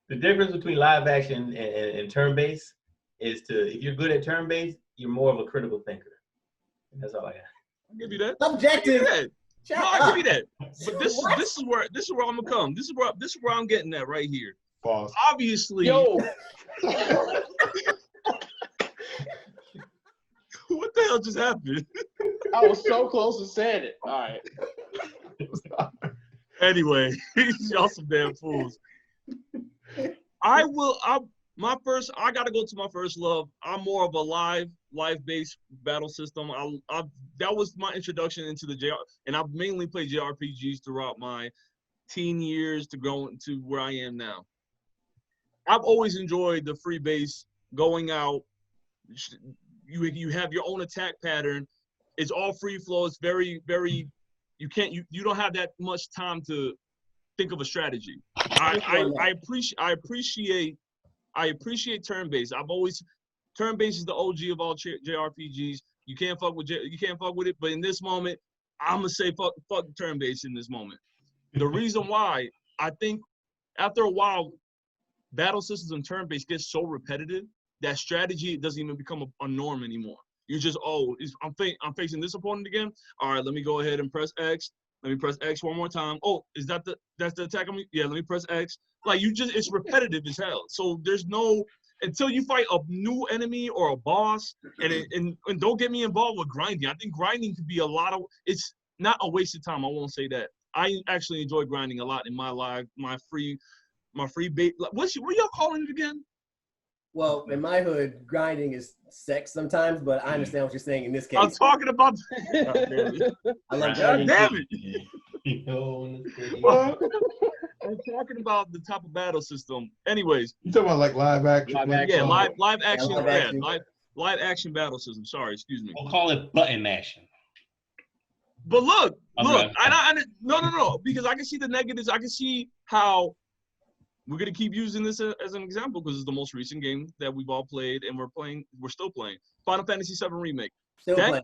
The difference between live action and turn-based is if you're good at turn-based, you're more of a critical thinker. And that's all I got. I'll give you that. Subjective. I'll give you that. But this is where I'm gonna come. This is where I'm getting at right here. Pause. Obviously. Yo. What the hell just happened? I was so close to saying it. All right. Anyway, y'all some damn fools. I gotta go to my first love. I'm more of a live-based battle system. That was my introduction into the JR, and I've mainly played JRPGs throughout my teen years to go to where I am now. I've always enjoyed the free base, going out. You have your own attack pattern. It's all free flow. It's very, very. You don't have that much time to think of a strategy. I appreciate turn-based. turn-based is the OG of all JRPGs. You can't fuck with it. But in this moment, I'm gonna say fuck turn-based in this moment. The reason why, I think after a while, battle systems and turn-based get so repetitive that strategy doesn't even become a norm anymore. You just, I'm facing this opponent again. All right, let me go ahead and press X. Let me press X one more time. Oh, that's the attack on me? Yeah, let me press X. Like, it's repetitive as hell. So there's no, until you fight a new enemy or a boss, and don't get me involved with grinding. I think grinding could be it's not a waste of time. I won't say that. I actually enjoy grinding a lot in my life, my free bait. What y'all calling it again? Well, in my hood, grinding is sex sometimes, but I understand what you're saying in this case. I'm talking about. God damn it. I love God grinding. damn it. What? I'm talking about the type of battle system. Anyways. You talking about like live action? Yeah, live action. live Yeah, action. live action battle system. Sorry, excuse me. We'll call it button mashing. But look, Okay. no, because I can see the negatives. I can see how we're gonna keep using this as an example because it's the most recent game that we've all played and we're still playing. Final Fantasy VII Remake. That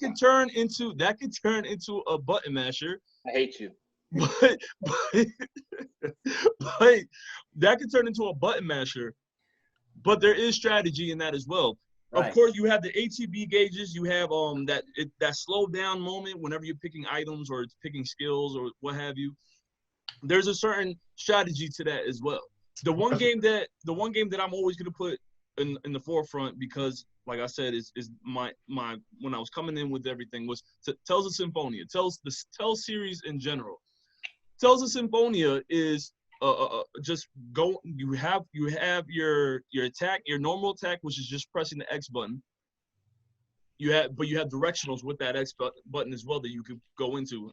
could turn into a button masher. I hate you. But that could turn into a button masher. But there is strategy in that as well. Right. Of course, you have the ATB gauges. You have that slow down moment whenever you're picking items or it's picking skills or what have you. There's a certain strategy to that as well. The one game that I'm always gonna put in the forefront because, like I said, is my when I was coming in with everything was Tales of Symphonia. Tales series in general. Tales of Symphonia is just go. You have your attack, your normal attack, which is just pressing the X button. But you have directionals with that X button as well that you could go into.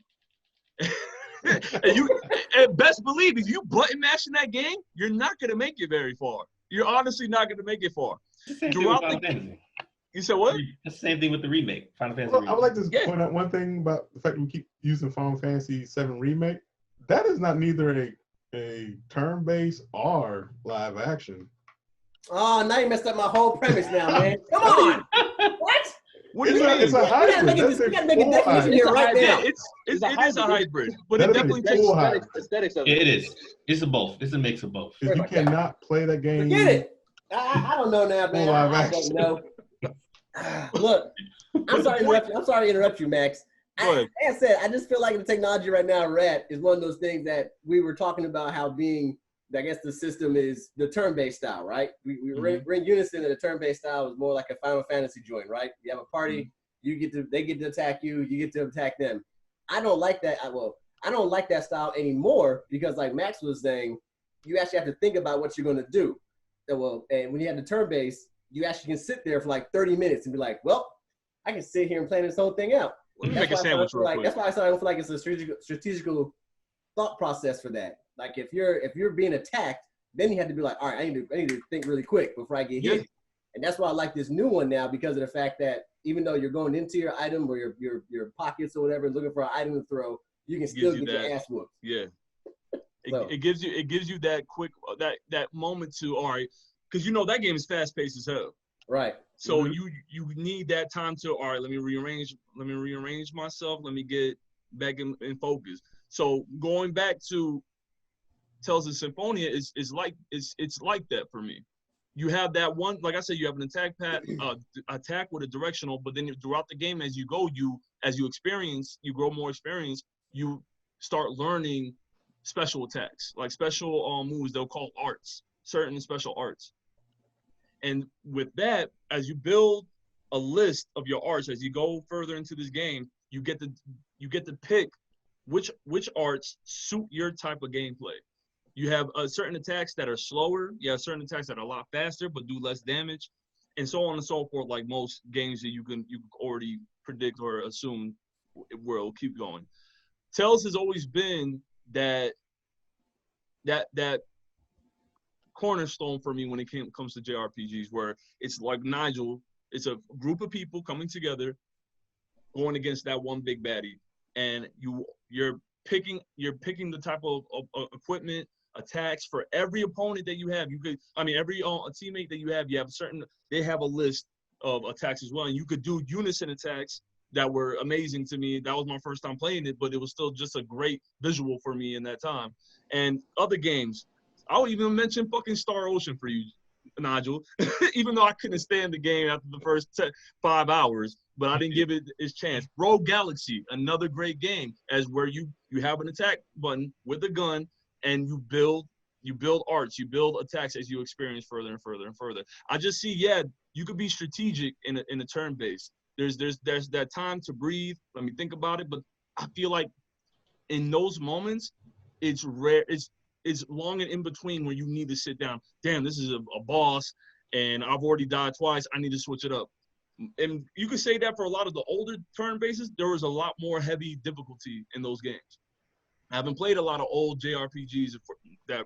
And best believe if you button mash in that game, you're not gonna make it very far. You're honestly not gonna make it far. You said what? It's the same thing with the remake, Final Fantasy. Well, I would like to point out one thing about the fact that we keep using Final Fantasy VII Remake. That is not neither a turn-based or live action. Oh, now you messed up my whole premise now, man. Come on. What? What do you mean? It's a hybrid. You gotta make a definition here right now. It is a hybrid, but That it is definitely a takes full hybrid. Aesthetics of It is. It's a both. It's a mix of both. If you cannot play that game. Forget it. I don't know now, man. Live I action. don't know. Look, I'm sorry to interrupt you, Max. Like I said, I just feel like the technology right now, Rat, is one of those things that we were talking about how being, I guess the system is the turn-based style, right? We're in unison that the turn-based style is more like a Final Fantasy joint, right? You have a party, they get to attack you, you get to attack them. I don't like that. I don't like that style anymore because, like Max was saying, you actually have to think about what you're going to do. And when you have the turn-based, you actually can sit there for like 30 minutes and be like, well, I can sit here and plan this whole thing out. Let me make a sandwich real quick. That's why I don't feel like it's a strategical thought process for that. Like if you're being attacked, then you have to be like, all right, I need to think really quick before I get hit. And that's why I like this new one now because of the fact that even though you're going into your item or your pockets or whatever, looking for an item to throw, you can still get your ass whooped. Yeah. It gives you that quick that moment to, all right, because that game is fast paced as hell. Right. So you need that time to, all right, let me rearrange myself, let me get back in focus. So going back to Tales of Symphonia is like that for me. You have that one, like I said, you have an attack with a directional, but then throughout the game as you go, as you experience, you grow more experience, you start learning special attacks, like special moves they'll call arts, certain special arts. And with that, as you build a list of your arts, as you go further into this game, you get to pick which arts suit your type of gameplay. You have certain attacks that are slower. You have certain attacks that are a lot faster but do less damage, and so on and so forth. Like most games that you can already predict or assume where it'll keep going. Tales has always been that cornerstone for me when it comes to JRPGs, where it's like Nigel, it's a group of people coming together, going against that one big baddie, and you're picking the type of equipment attacks for every opponent that you have. You could, I mean, every teammate that you have they have a list of attacks as well. And you could do unison attacks that were amazing to me. That was my first time playing it, but it was still just a great visual for me in that time. And other games, I'll even mention fucking Star Ocean for you, Nigel, even though I couldn't stand the game after the first 5 hours, but I didn't give it its chance. Rogue Galaxy, another great game, as where you have an attack button with a gun, and you build arts, you build attacks as you experience further and further and further. I just see, you could be strategic in a turn-based. There's that time to breathe. Let me think about it, but I feel like in those moments, it's rare. It's long and in between where you need to sit down. Damn, this is a boss, and I've already died twice. I need to switch it up. And you could say that for a lot of the older turn bases, there was a lot more heavy difficulty in those games. I haven't played a lot of old JRPGs that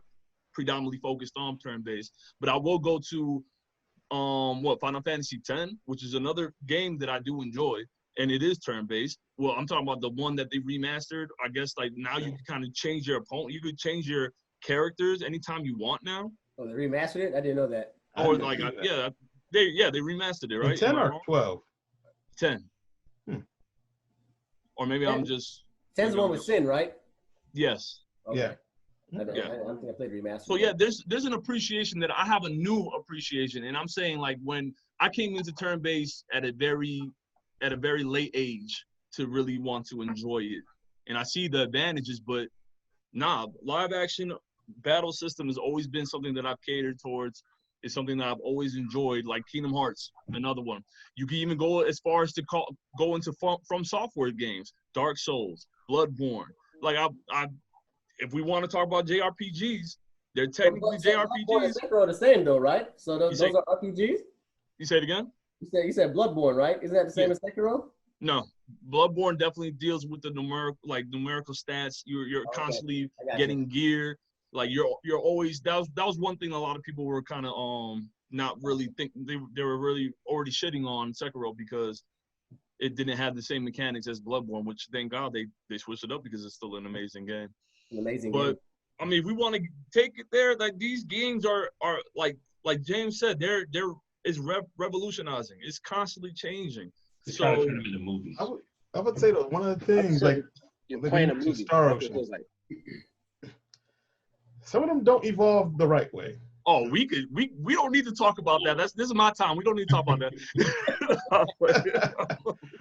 predominantly focused on turn based, but I will go to Final Fantasy X, which is another game that I do enjoy, and it is turn based. Well, I'm talking about the one that they remastered. I guess like now you can kind of change your opponent. You could change your characters anytime you want now. Oh, they remastered it? I didn't know that. Or like they remastered it, right? 10 or 12? 10. Or maybe 10. I'm just 10's the one with Sin, right? Yes. Okay. Yeah. I don't think I played remastered. So yeah, there's an appreciation that I have, a new appreciation, and I'm saying like when I came into turn based at a very late age to really want to enjoy it, and I see the advantages, but live action battle system has always been something that I've catered towards. It's something that I've always enjoyed, like Kingdom Hearts, another one. You can even go as far as to go into From Software games, Dark Souls, Bloodborne. Like if we want to talk about JRPGs, they're technically JRPGs. Bloodborne and Sekiro are the same though, right? So those are RPGs? You say it again? You said Bloodborne, right? Isn't that the same as Sekiro? No. Bloodborne definitely deals with the numerical stats. You're constantly getting gear. Like you're always that was one thing a lot of people were kind of not really they were really already shitting on Sekiro because it didn't have the same mechanics as Bloodborne, which thank God they switched it up because it's still an amazing game. An amazing game. But I mean, if we want to take it there, like these games are like James said, it's revolutionizing. It's constantly changing. It's trying to turn them into movies. I would say that one of the things you're playing a movie. Star Ocean. Some of them don't evolve the right way. Oh, we don't need to talk about that. This is my time. We don't need to talk about that.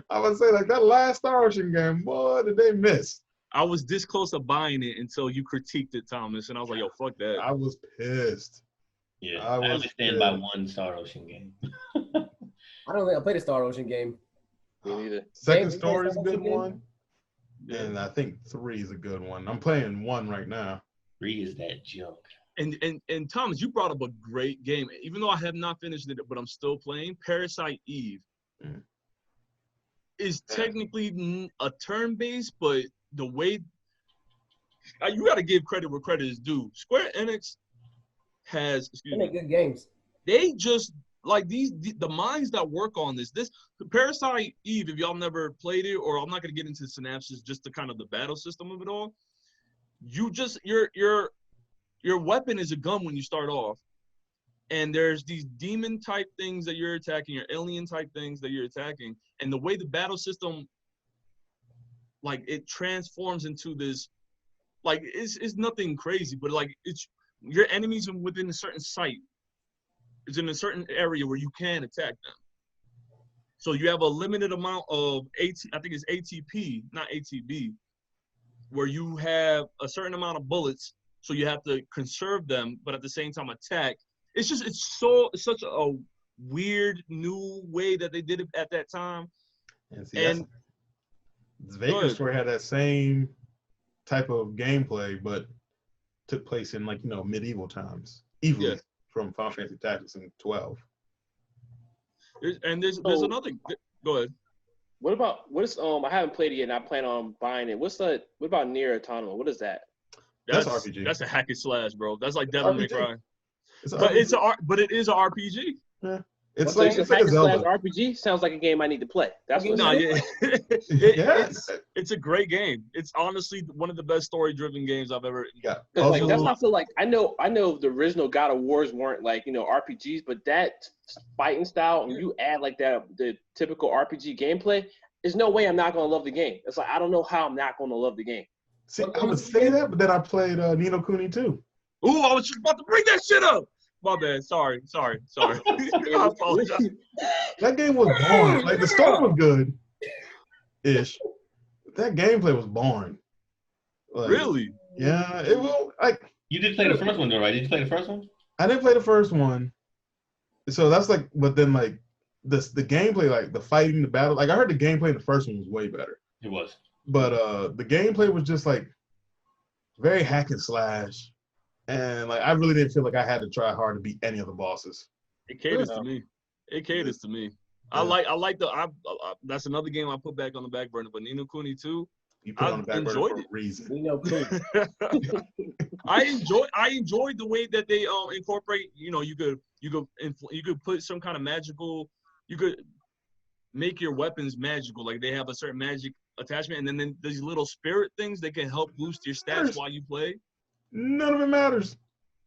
I would say like that last Star Ocean game, boy, did they miss. I was this close to buying it until you critiqued it, Thomas, and I was like, yo, fuck that. I was pissed. Yeah, I only stand by one Star Ocean game. I don't think I played a Star Ocean game. Me neither. Second Story is a good one. And I think 3 is a good one. I'm playing 1 right now. 3 is that junk. And Thomas, you brought up a great game. Even though I have not finished it, but I'm still playing, Parasite Eve is technically a turn-based, but the way you got to give credit where credit is due. Square Enix has they make good games. They just like the minds that work on this Parasite Eve. If y'all never played it, or I'm not gonna get into the synapses, just the kind of the battle system of it all. You just your weapon is a gun when you start off, and there's these demon type things that you're attacking, or alien type things that you're attacking, and the way the battle system, like it transforms into this, like it's nothing crazy, but like it's your enemies are within a certain site. It's in a certain area where you can attack them. So you have a limited amount of I think it's ATP, not ATB, where you have a certain amount of bullets, so you have to conserve them, but at the same time attack. It's such a weird new way that they did it at that time. And Vegas Story had that same type of gameplay, but took place in medieval times. Evilly from Final Fantasy Tactics in 12. There's another. Go ahead. What is I haven't played it yet, and I plan on buying it. What about Nier Automata? What is that? That's RPG. That's a hack and slash, bro. That's like Devil May Cry. But it is an RPG. Yeah. It's So like it's a a hack and slash Zelda. RPG. Sounds like a game I need to play. That's what. No, It yeah. Yeah. It's a great game. It's honestly one of the best story-driven games I've ever. Yeah. Because like that's Puzzle. how I feel like I know the original God of Wars weren't like RPGs, but that fighting style and you add like that the typical RPG gameplay, there's no way I'm not gonna love the game. It's like I don't know how I'm not gonna love the game. See, I would say that, but then I played Ni no Kuni too. Ooh, I was just about to bring that shit up. My bad. Sorry. I apologize. That game was boring. Like the story was good, ish. That gameplay was boring. Like, Really? Yeah, it will. Like You did play the first one though, right? Did you play the first one? I didn't play the first one, so that's like. But then like the gameplay, like the fighting, the battle. Like I heard the gameplay in the first one was way better. It was. But the gameplay was just like very hack and slash, and like I really didn't feel like I had to try hard to beat any of the bosses. It caters to me. It caters to me. Yeah. I like the. That's another game I put back on the back burner. But Ni no Kuni 2, You put it on the back burner enjoyed for a it. reason. We know Coon. I enjoyed the way that they incorporate. You could put some kind of magical. You could make your weapons magical. Like they have a certain magic attachment, and then these little spirit things that can help boost your stats while you play. None of it matters.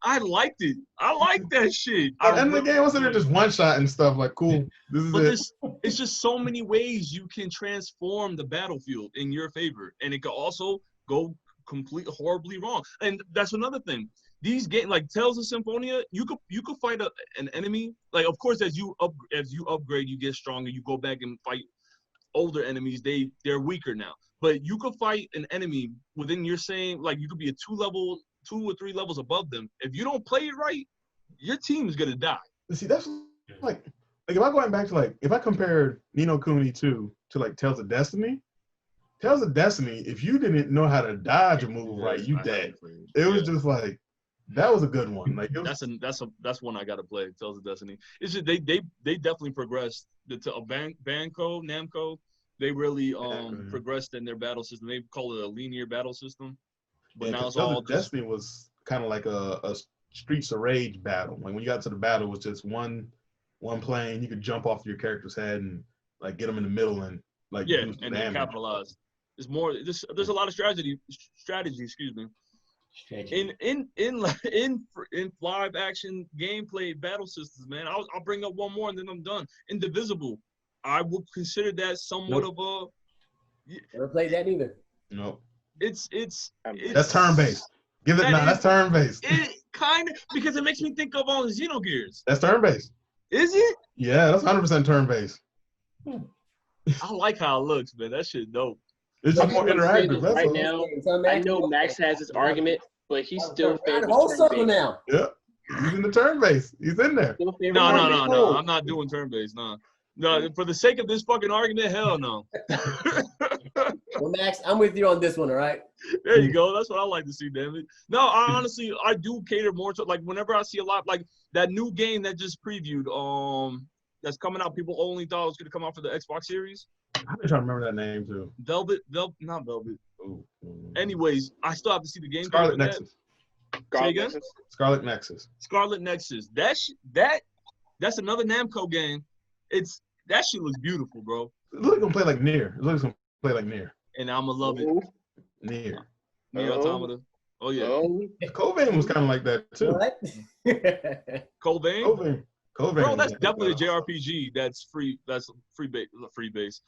I liked it. I like that shit. At the end of the game, wasn't there just one shot and stuff? Like, cool. This is But it. it's just so many ways you can transform the battlefield in your favor, and it could also go completely horribly wrong. And that's another thing. These games, like Tales of Symphonia, you could fight an enemy. Like, of course, as you upgrade, you get stronger. You go back and fight older enemies. They're weaker now. But you could fight an enemy within your same. Like, you could be 2 or 3 levels above them. If you don't play it right, your team's gonna die. See, that's like if I going back to like if I compared Ni no Kuni 2 to like Tales of Destiny, if you didn't know how to dodge a move right, you dead. It was just like that was a good one. Like it was, that's one I gotta play. Tales of Destiny. It's just they definitely progressed. Namco, they really progressed in their battle system. They call it a linear battle system. But now it's all Destiny was kind of like a Streets of Rage battle. Like when you got to the battle, it was just one plane. You could jump off your character's head and like get them in the middle and like do some and damage. then capitalize. It's more. There's a lot of strategy. Excuse me. In live action gameplay battle systems, man. I'll bring up one more and then I'm done. Indivisible. I would consider that somewhat of a. Never played that either. No. It's That's turn based. That's turn based. It kind of because it makes me think of all the Xenogears. That's turn based. Is it? Yeah, that's 100% turn based. I like how it looks, man. That shit dope. It's just more interactive. That's Right all. now, I know Max has his argument, but he's still The whole favors circle turn-based. now. Yeah, he's in the turn base. He's in there. Still favors No. turn-based. I'm not doing turn-based. No, for the sake of this fucking argument, hell no. Well, Max, I'm with you on this one, all right? There you go. That's what I like to see, damn it. No, I do cater more to like whenever I see a lot like that new game that just previewed, that's coming out. People only thought it was gonna come out for the Xbox Series. I've been trying to remember that name too. Not Velvet. Ooh. Anyways, I still have to see the game. Scarlet Nexus. Say again? Scarlet Nexus. Scarlet Nexus. That's another Namco game. That shit looks beautiful, bro. It looks like gonna play like Nier. It looks like gonna play like Nier. And I'ma love it. Nier. Nier Automata. Oh yeah. Covain was kind of like that too. What? Covain. Covain. Bro, that's definitely a JRPG. That's free. That's free base.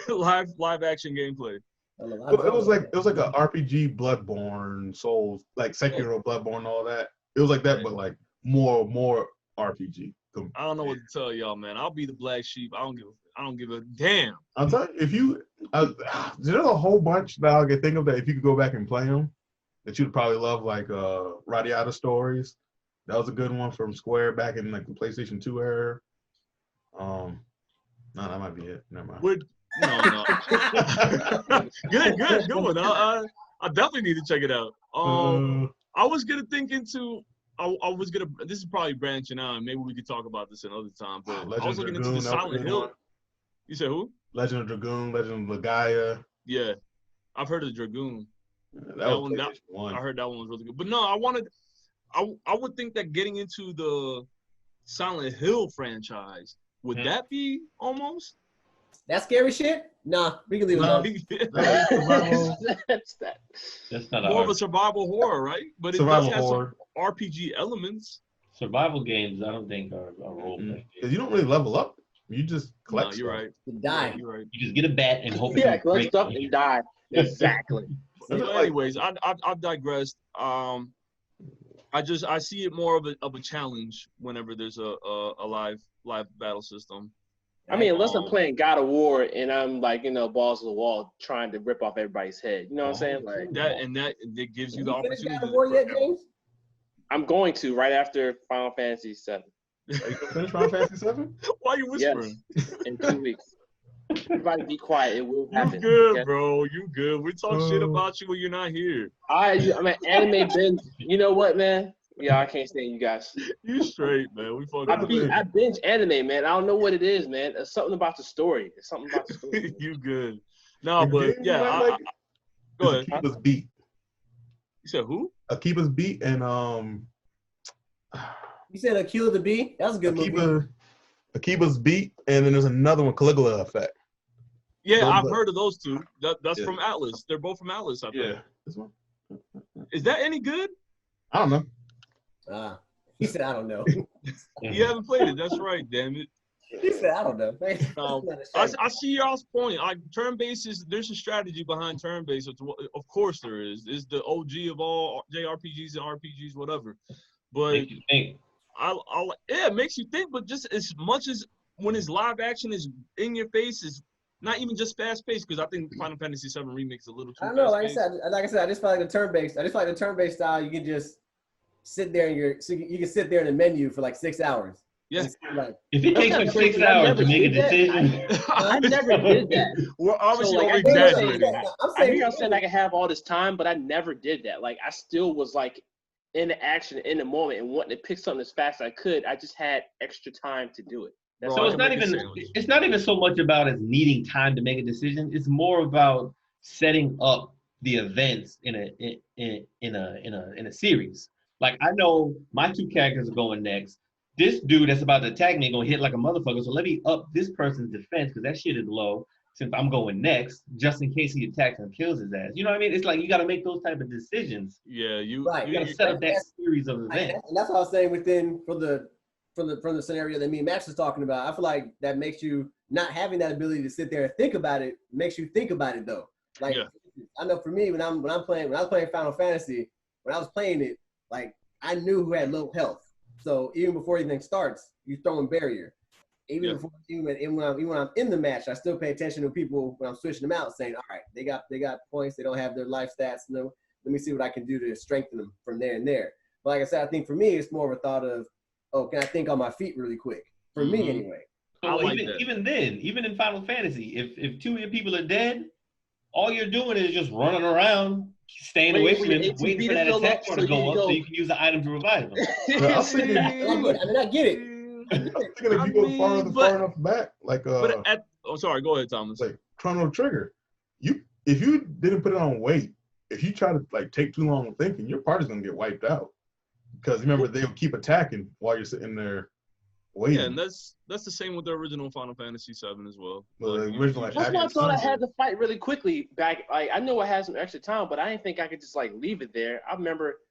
live action gameplay. It was like a RPG, Bloodborne, Souls, like Sekiro, Bloodborne, all that. It was like that, but like more RPG. I don't know what to tell y'all, man. I'll be the black sheep. I don't give a damn. I'll tell you, there's a whole bunch that I could think of that if you could go back and play them, that you'd probably love, like Radiata Stories. That was a good one from Square back in like the PlayStation 2 era. No, that might be it. Never mind. No. Good one. I definitely need to check it out. I was gonna think into. This is probably branching out, and maybe we could talk about this another time. But I was looking into the Silent Hill. You said who? Legend of Dragoon, Legend of Legaia. Yeah, I've heard of Dragoon. That one. I heard that one was really good. But no, I would think that getting into the Silent Hill franchise Would that be almost? That scary shit? Nah, we can leave it Nah. alone. Survival, That's that. That's not More of a a survival horror, right? But it survival does have horror. some RPG elements. survival games. I don't think are role play. Because you don't really level up. You just No, collect you're stuff. right. You die. You're right. You just get a bat and hope. Yeah, you collect break stuff it. and die. Exactly. That's But like- anyways, I've digressed. I see it more of a challenge whenever there's a live battle system. I mean, unless I'm playing God of War and I'm like, balls to the wall trying to rip off everybody's head. You know what I'm saying? Like That gives you the You finished opportunity. God of War yet, James? I'm going to right after Final Fantasy VII Are you gonna finish Final Fantasy 7? Why are you whispering? in 2 weeks. Everybody be quiet. It will happen. You good, okay? bro. You good. We talk shit about you when you're not here. I'm an anime binge. You know what, man? Yeah, I can't stand you guys. You straight, man. We fucking I binge anime, man. I don't know what it is, man. It's something about the story. It's something about the story. You good. No, The but game yeah. you might like Go is ahead. Akiba's Beat. You said who? Akiba's Beat and You said Akila the Bee? That was a good movie. Akiba's Beat, and then there's another one, Caligula Effect. Yeah, Those I've are- heard of those two. That's Yeah. from Atlas. They're both from Atlas, I think. Yeah. This one? Is that any good? I don't know. He said, I don't know. You haven't played it. That's right, damn it. He said, I don't know. I see y'all's point. Like turn-based there's a strategy behind turn-based. Of course there is. It's the OG of all JRPGs and RPGs, whatever. But Make you think. it makes you think. But just as much as when it's live action is in your face, is not even just fast-paced. Because I think Final Fantasy VII Remake is a little too. I don't know. Like I fast-paced. said, I just feel like the turn-based. I just feel like the turn-based style. You can just sit there and you can sit there in the menu for like 6 hours. Yeah. Like, If it takes you 6 I hours never to make a did that. decision, I never did that. We're obviously So, like, I over hear y'all exaggerating. saying I'm I hear saying, y'all saying I can have all this time, but I never did that. Like I still was like in the action, in the moment, and wanting to pick something as fast as I could. I just had extra time to do it. That's Bro, all. so I it's can not make a even sandwich. it's not even so much about us needing time to make a decision. It's more about setting up the events in a series. Like I know my two characters are going next. This dude that's about to attack me gonna hit like a motherfucker. So let me up this person's defense because that shit is low. Since I'm going next, just in case he attacks and kills his ass. You know what I mean? It's like you got to make those type of decisions. Yeah, you Right. You got to set up that series of events. and that's what I was saying from the scenario that me and Max was talking about. I feel like that makes you not having that ability to sit there and think about it makes you think about it though. Like Yeah. I know for me when I was playing Final Fantasy, when I was playing it, like I knew who had low health. So even before anything starts, you throw in barrier. Even when I'm in the match, I still pay attention to people when I'm switching them out, saying, all right, they got points, they don't have their life stats. No, let me see what I can do to strengthen them from there and there. But like I said, I think for me, it's more of a thought of, oh, can I think on my feet really quick? For me, anyway. I like that. Even in Final Fantasy, if two of your people are dead, all you're doing is just running around, staying away from them, waiting for that attack bar to go up so you can use the item to revive them. Yeah, I was thinking, I get it. if you go far enough back, like sorry, go ahead, Thomas. like Chrono Trigger, if you didn't put it on wait, if you try to like take too long thinking, your party's gonna get wiped out. Because remember, they'll keep attacking while you're sitting there waiting. Yeah, and that's the same with the original Final Fantasy VII as well. Well, Like, the original, like, That's why I Action thought I Sunset. had to fight really quickly back. Like I knew I had some extra time, but I didn't think I could just like leave it there. I remember,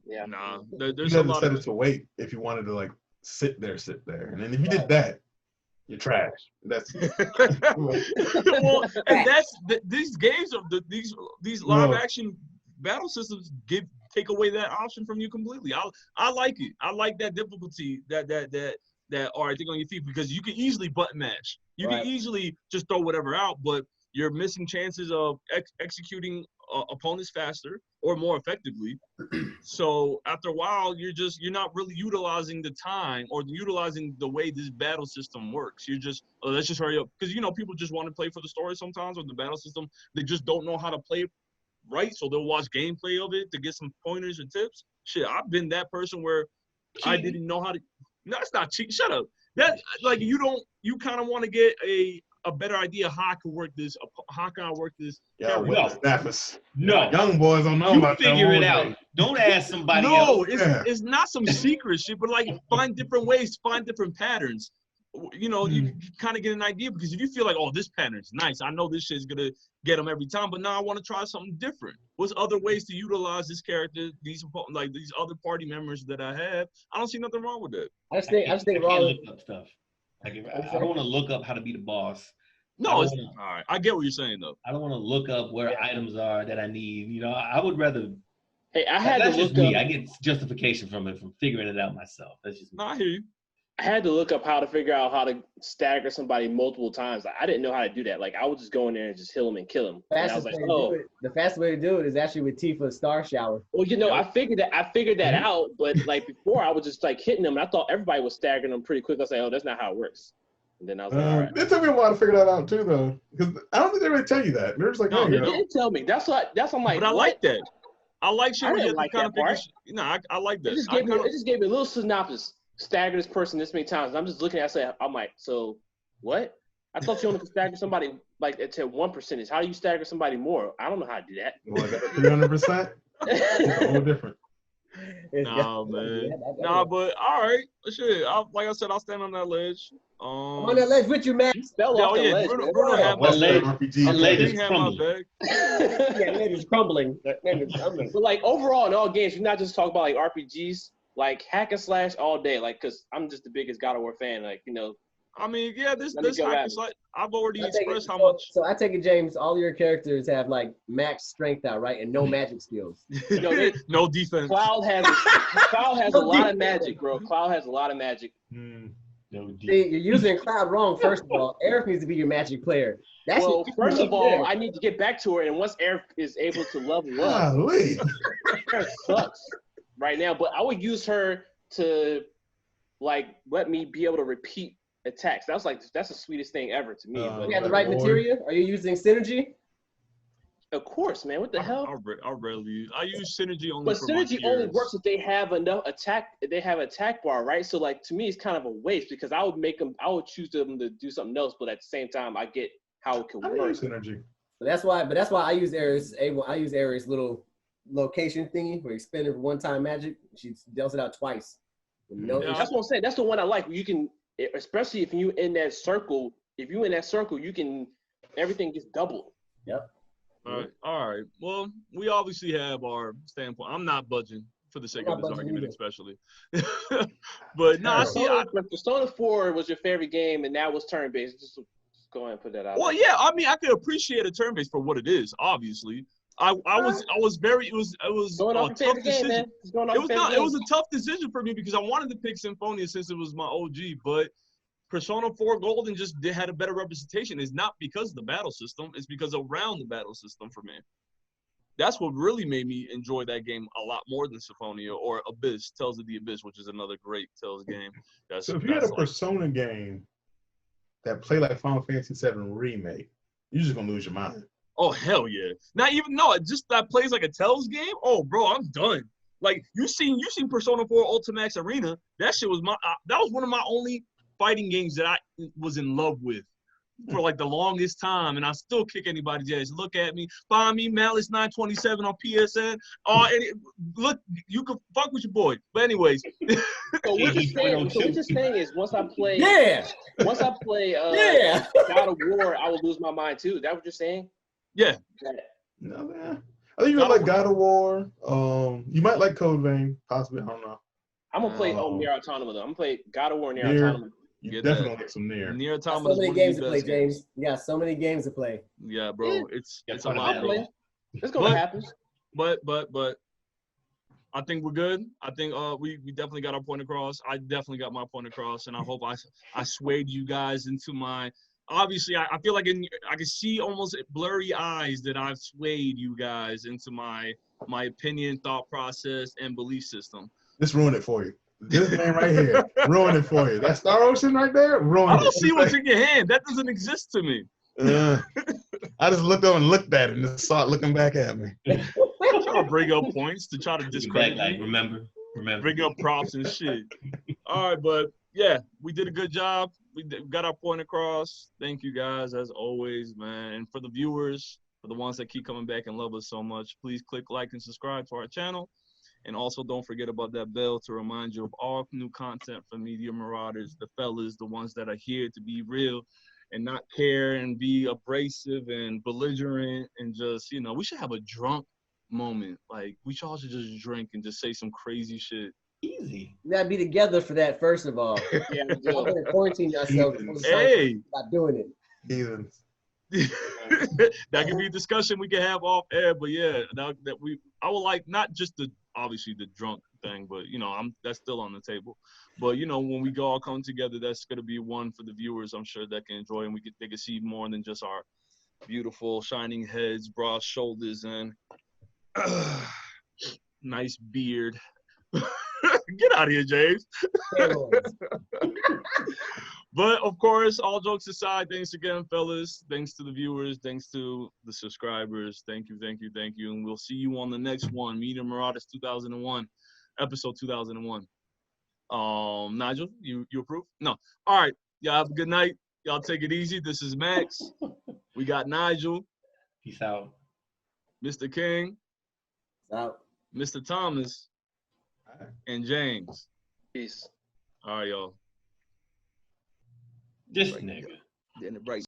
yeah. Nah, You there's a had to lot set of it to wait if you wanted to like sit there, and then if you did that, you're trash. That's well, and these games of these live action battle systems take away that option from you completely. I like it. I like that difficulty that all right, think on your feet, because you can easily button mash. You can easily just throw whatever out, but you're missing chances of executing opponents faster or more effectively. So after a while, you're not really utilizing the time or utilizing the way this battle system works. You're just let's just hurry up, because people just want to play for the story sometimes, or the battle system they just don't know how to play right, so they'll watch gameplay of it to get some pointers and tips. Shit, I've been that person where I didn't know how to. No, it's not cheating. Shut up. That like you kind of want to get a better idea how I can work this. How can I work this? yeah, No. No, young boys don't know You about that. figure it out. Don't ask somebody No, else. it's not some secret shit, but like find different ways, find different patterns. you know, you kind of get an idea, because if you feel like, oh, this pattern's nice, I know this shit's gonna get them every time, but now I want to try something different. What's other ways to utilize this character, these other party members that I have? I don't see nothing wrong with that. I just think I can't wrong. look up stuff. Like, I don't want to look up how to be the boss. No, all right. I get what you're saying though. I don't want to look up where items are that I need. You know, I would rather. Hey, I had that's to look just me. up. I get justification from figuring it out myself. That's just me. No, I hear you. I had to look up how to figure out how to stagger somebody multiple times. Like, I didn't know how to do that. Like, I would just go in there and just heal him and kill him. And I was like, oh. The fastest way to do it is actually with Tifa's Star Shower. Well, you know, I figured that out, but like before, I was just like hitting them, and I thought everybody was staggering them pretty quick. I was like, oh, that's not how it works. And then I was like, all right. It took me a while to figure that out too, though, because I don't think they really tell you that. They're just like, No, hey, They didn't tell me. That's what I'm like. But I like that. I like shit I where you didn't have to like kind of that part. figure. I like that. It just gave me a little synopsis. Stagger this person this many times. And I'm just looking at it. I'm like, so what? I thought you only could stagger somebody like to 1%. How do you stagger somebody more? I don't know how to do that. well, 300%. It's a whole different. Nah, man. Nah, but all right. Shit. Like I said, I'll stand on that ledge. I'm on that ledge with you, man. You fell off the ledge. Bruno had my Western back. RPG. That ledge He is had my crumbling. back. Yeah, ledge is crumbling. But like overall in all games, you're not just talking about like RPGs, like hack and slash all day. Like, cause I'm just the biggest God of War fan. Like, you know. I mean, yeah, this Let me go hack at and it. slash. I've already I take expressed it- how so- much. So I take it, James, all your characters have like max strength out, right? And no magic skills. No defense. Cloud has a lot of magic, bro. Cloud has a lot of magic. No deep. See, you're using Cloud wrong, first of all. Aerith needs to be your magic player. That's Well, your- first of all, I need to get back to her, and once Aerith is able to level up, Golly. Aerith sucks right now. But I would use her to like let me be able to repeat attacks. That's the sweetest thing ever to me. But, you have the right Lord. materia? Are you using synergy? of course, man. What the hell? I rarely use. I use synergy only. But for my synergy only tiers. works if they have enough attack. They have attack bar, right? So like to me, it's kind of a waste because I would choose them to do something else, but at the same time, I get how it can I work. use synergy. But that's why I use Aerith's little location thingy where you spend it for one-time magic. She deals it out twice. No, Yeah. That's what I'm saying. That's the one I like. Where you can, especially if you in that circle. If you in that circle, you can. Everything gets doubled. All right. Well, we obviously have our standpoint. I'm not budging for the sake I'm of not this budging argument, either. especially. But no, Persona 4 was your favorite game, and that was turn-based. Just go ahead and put that out. well, yeah. I mean, I could appreciate a turn-based for what it is. Obviously, I was very. It was Going a off your tough favorite game, decision. man. It's going off It was your favorite not. It was game. a tough decision for me because I wanted to pick Symphonia since it was my OG, but Persona 4 Golden just had a better representation. It's not because of the battle system. It's because around the battle system for me. That's what really made me enjoy that game a lot more than Symphonia or Abyss, Tales of the Abyss, which is another great Tales game. So if you had a Persona game that played like Final Fantasy VII Remake, you're just gonna lose your mind. Oh hell yeah! Not even just that plays like a Tales game. Oh bro, I'm done. Like you seen Persona 4 Ultimax Arena. That shit was that was one of my only fighting games that I was in love with for like the longest time, and I still kick anybody's ass. Look at me, find me Malice 927 on PSN. Look, you can fuck with your boy. But anyways, So what you're saying is once I play God of War, I will lose my mind too. Is that what you're saying? Yeah. No, man. I think you would like God of War. You might like Code Vein, possibly. I don't know. I'm gonna play Nier Automata though. I'm gonna play God of War Nier Automata. You Get definitely that. like some Nier. Nier so Automata. many games to play, James. You got so many games to play. Yeah, bro. It's a part of lot, that, bro. man. It's gonna happen. But I think we're good. I think we definitely got our point across. I definitely got my point across, and I hope I swayed you guys into my. Obviously, I feel like I can see almost blurry eyes that I've swayed you guys into my opinion, thought process, and belief system. This ruined it for you. This man right here ruined it for you. That Star Ocean right there ruined it. I don't see what's in your hand. That doesn't exist to me. I just looked over and looked at it and saw it looking back at me. Trying to bring up points to try to discredit Like, me. remember. Bring up props and shit. All right, but yeah, we did a good job. We got our point across. Thank you guys, as always, man. And for the viewers, for the ones that keep coming back and love us so much, please click like and subscribe to our channel. And also don't forget about that bell to remind you of all new content from Media Marauders, the fellas, the ones that are here to be real and not care and be abrasive and belligerent and just, you know, we should have a drunk moment. Like, we all should just drink and just say some crazy shit. Easy. We gotta be together for that, first of all. Yeah, we I'm do. gonna quarantine yourself. Hey. Stop doing it. Heathens. That could be a discussion we can have off air, but yeah, I would like not just obviously the drunk thing, but you know, that's still on the table. But you know, when we all come together, that's gonna be one for the viewers. I'm sure that can enjoy, and they can see more than just our beautiful shining heads, broad shoulders, and nice beard. Get out of here, James. But of course, all jokes aside, thanks again, fellas. Thanks to the viewers. Thanks to the subscribers. Thank you, thank you, thank you. And we'll see you on the next one. Media Marauders 2001, episode 2001. Nigel, you approve? No. All right. Y'all have a good night. Y'all take it easy. This is Max. We got Nigel. Peace out. Mr. King. Out. Mr. Thomas. And James. Peace. All right, y'all. This nigga. Getting it right.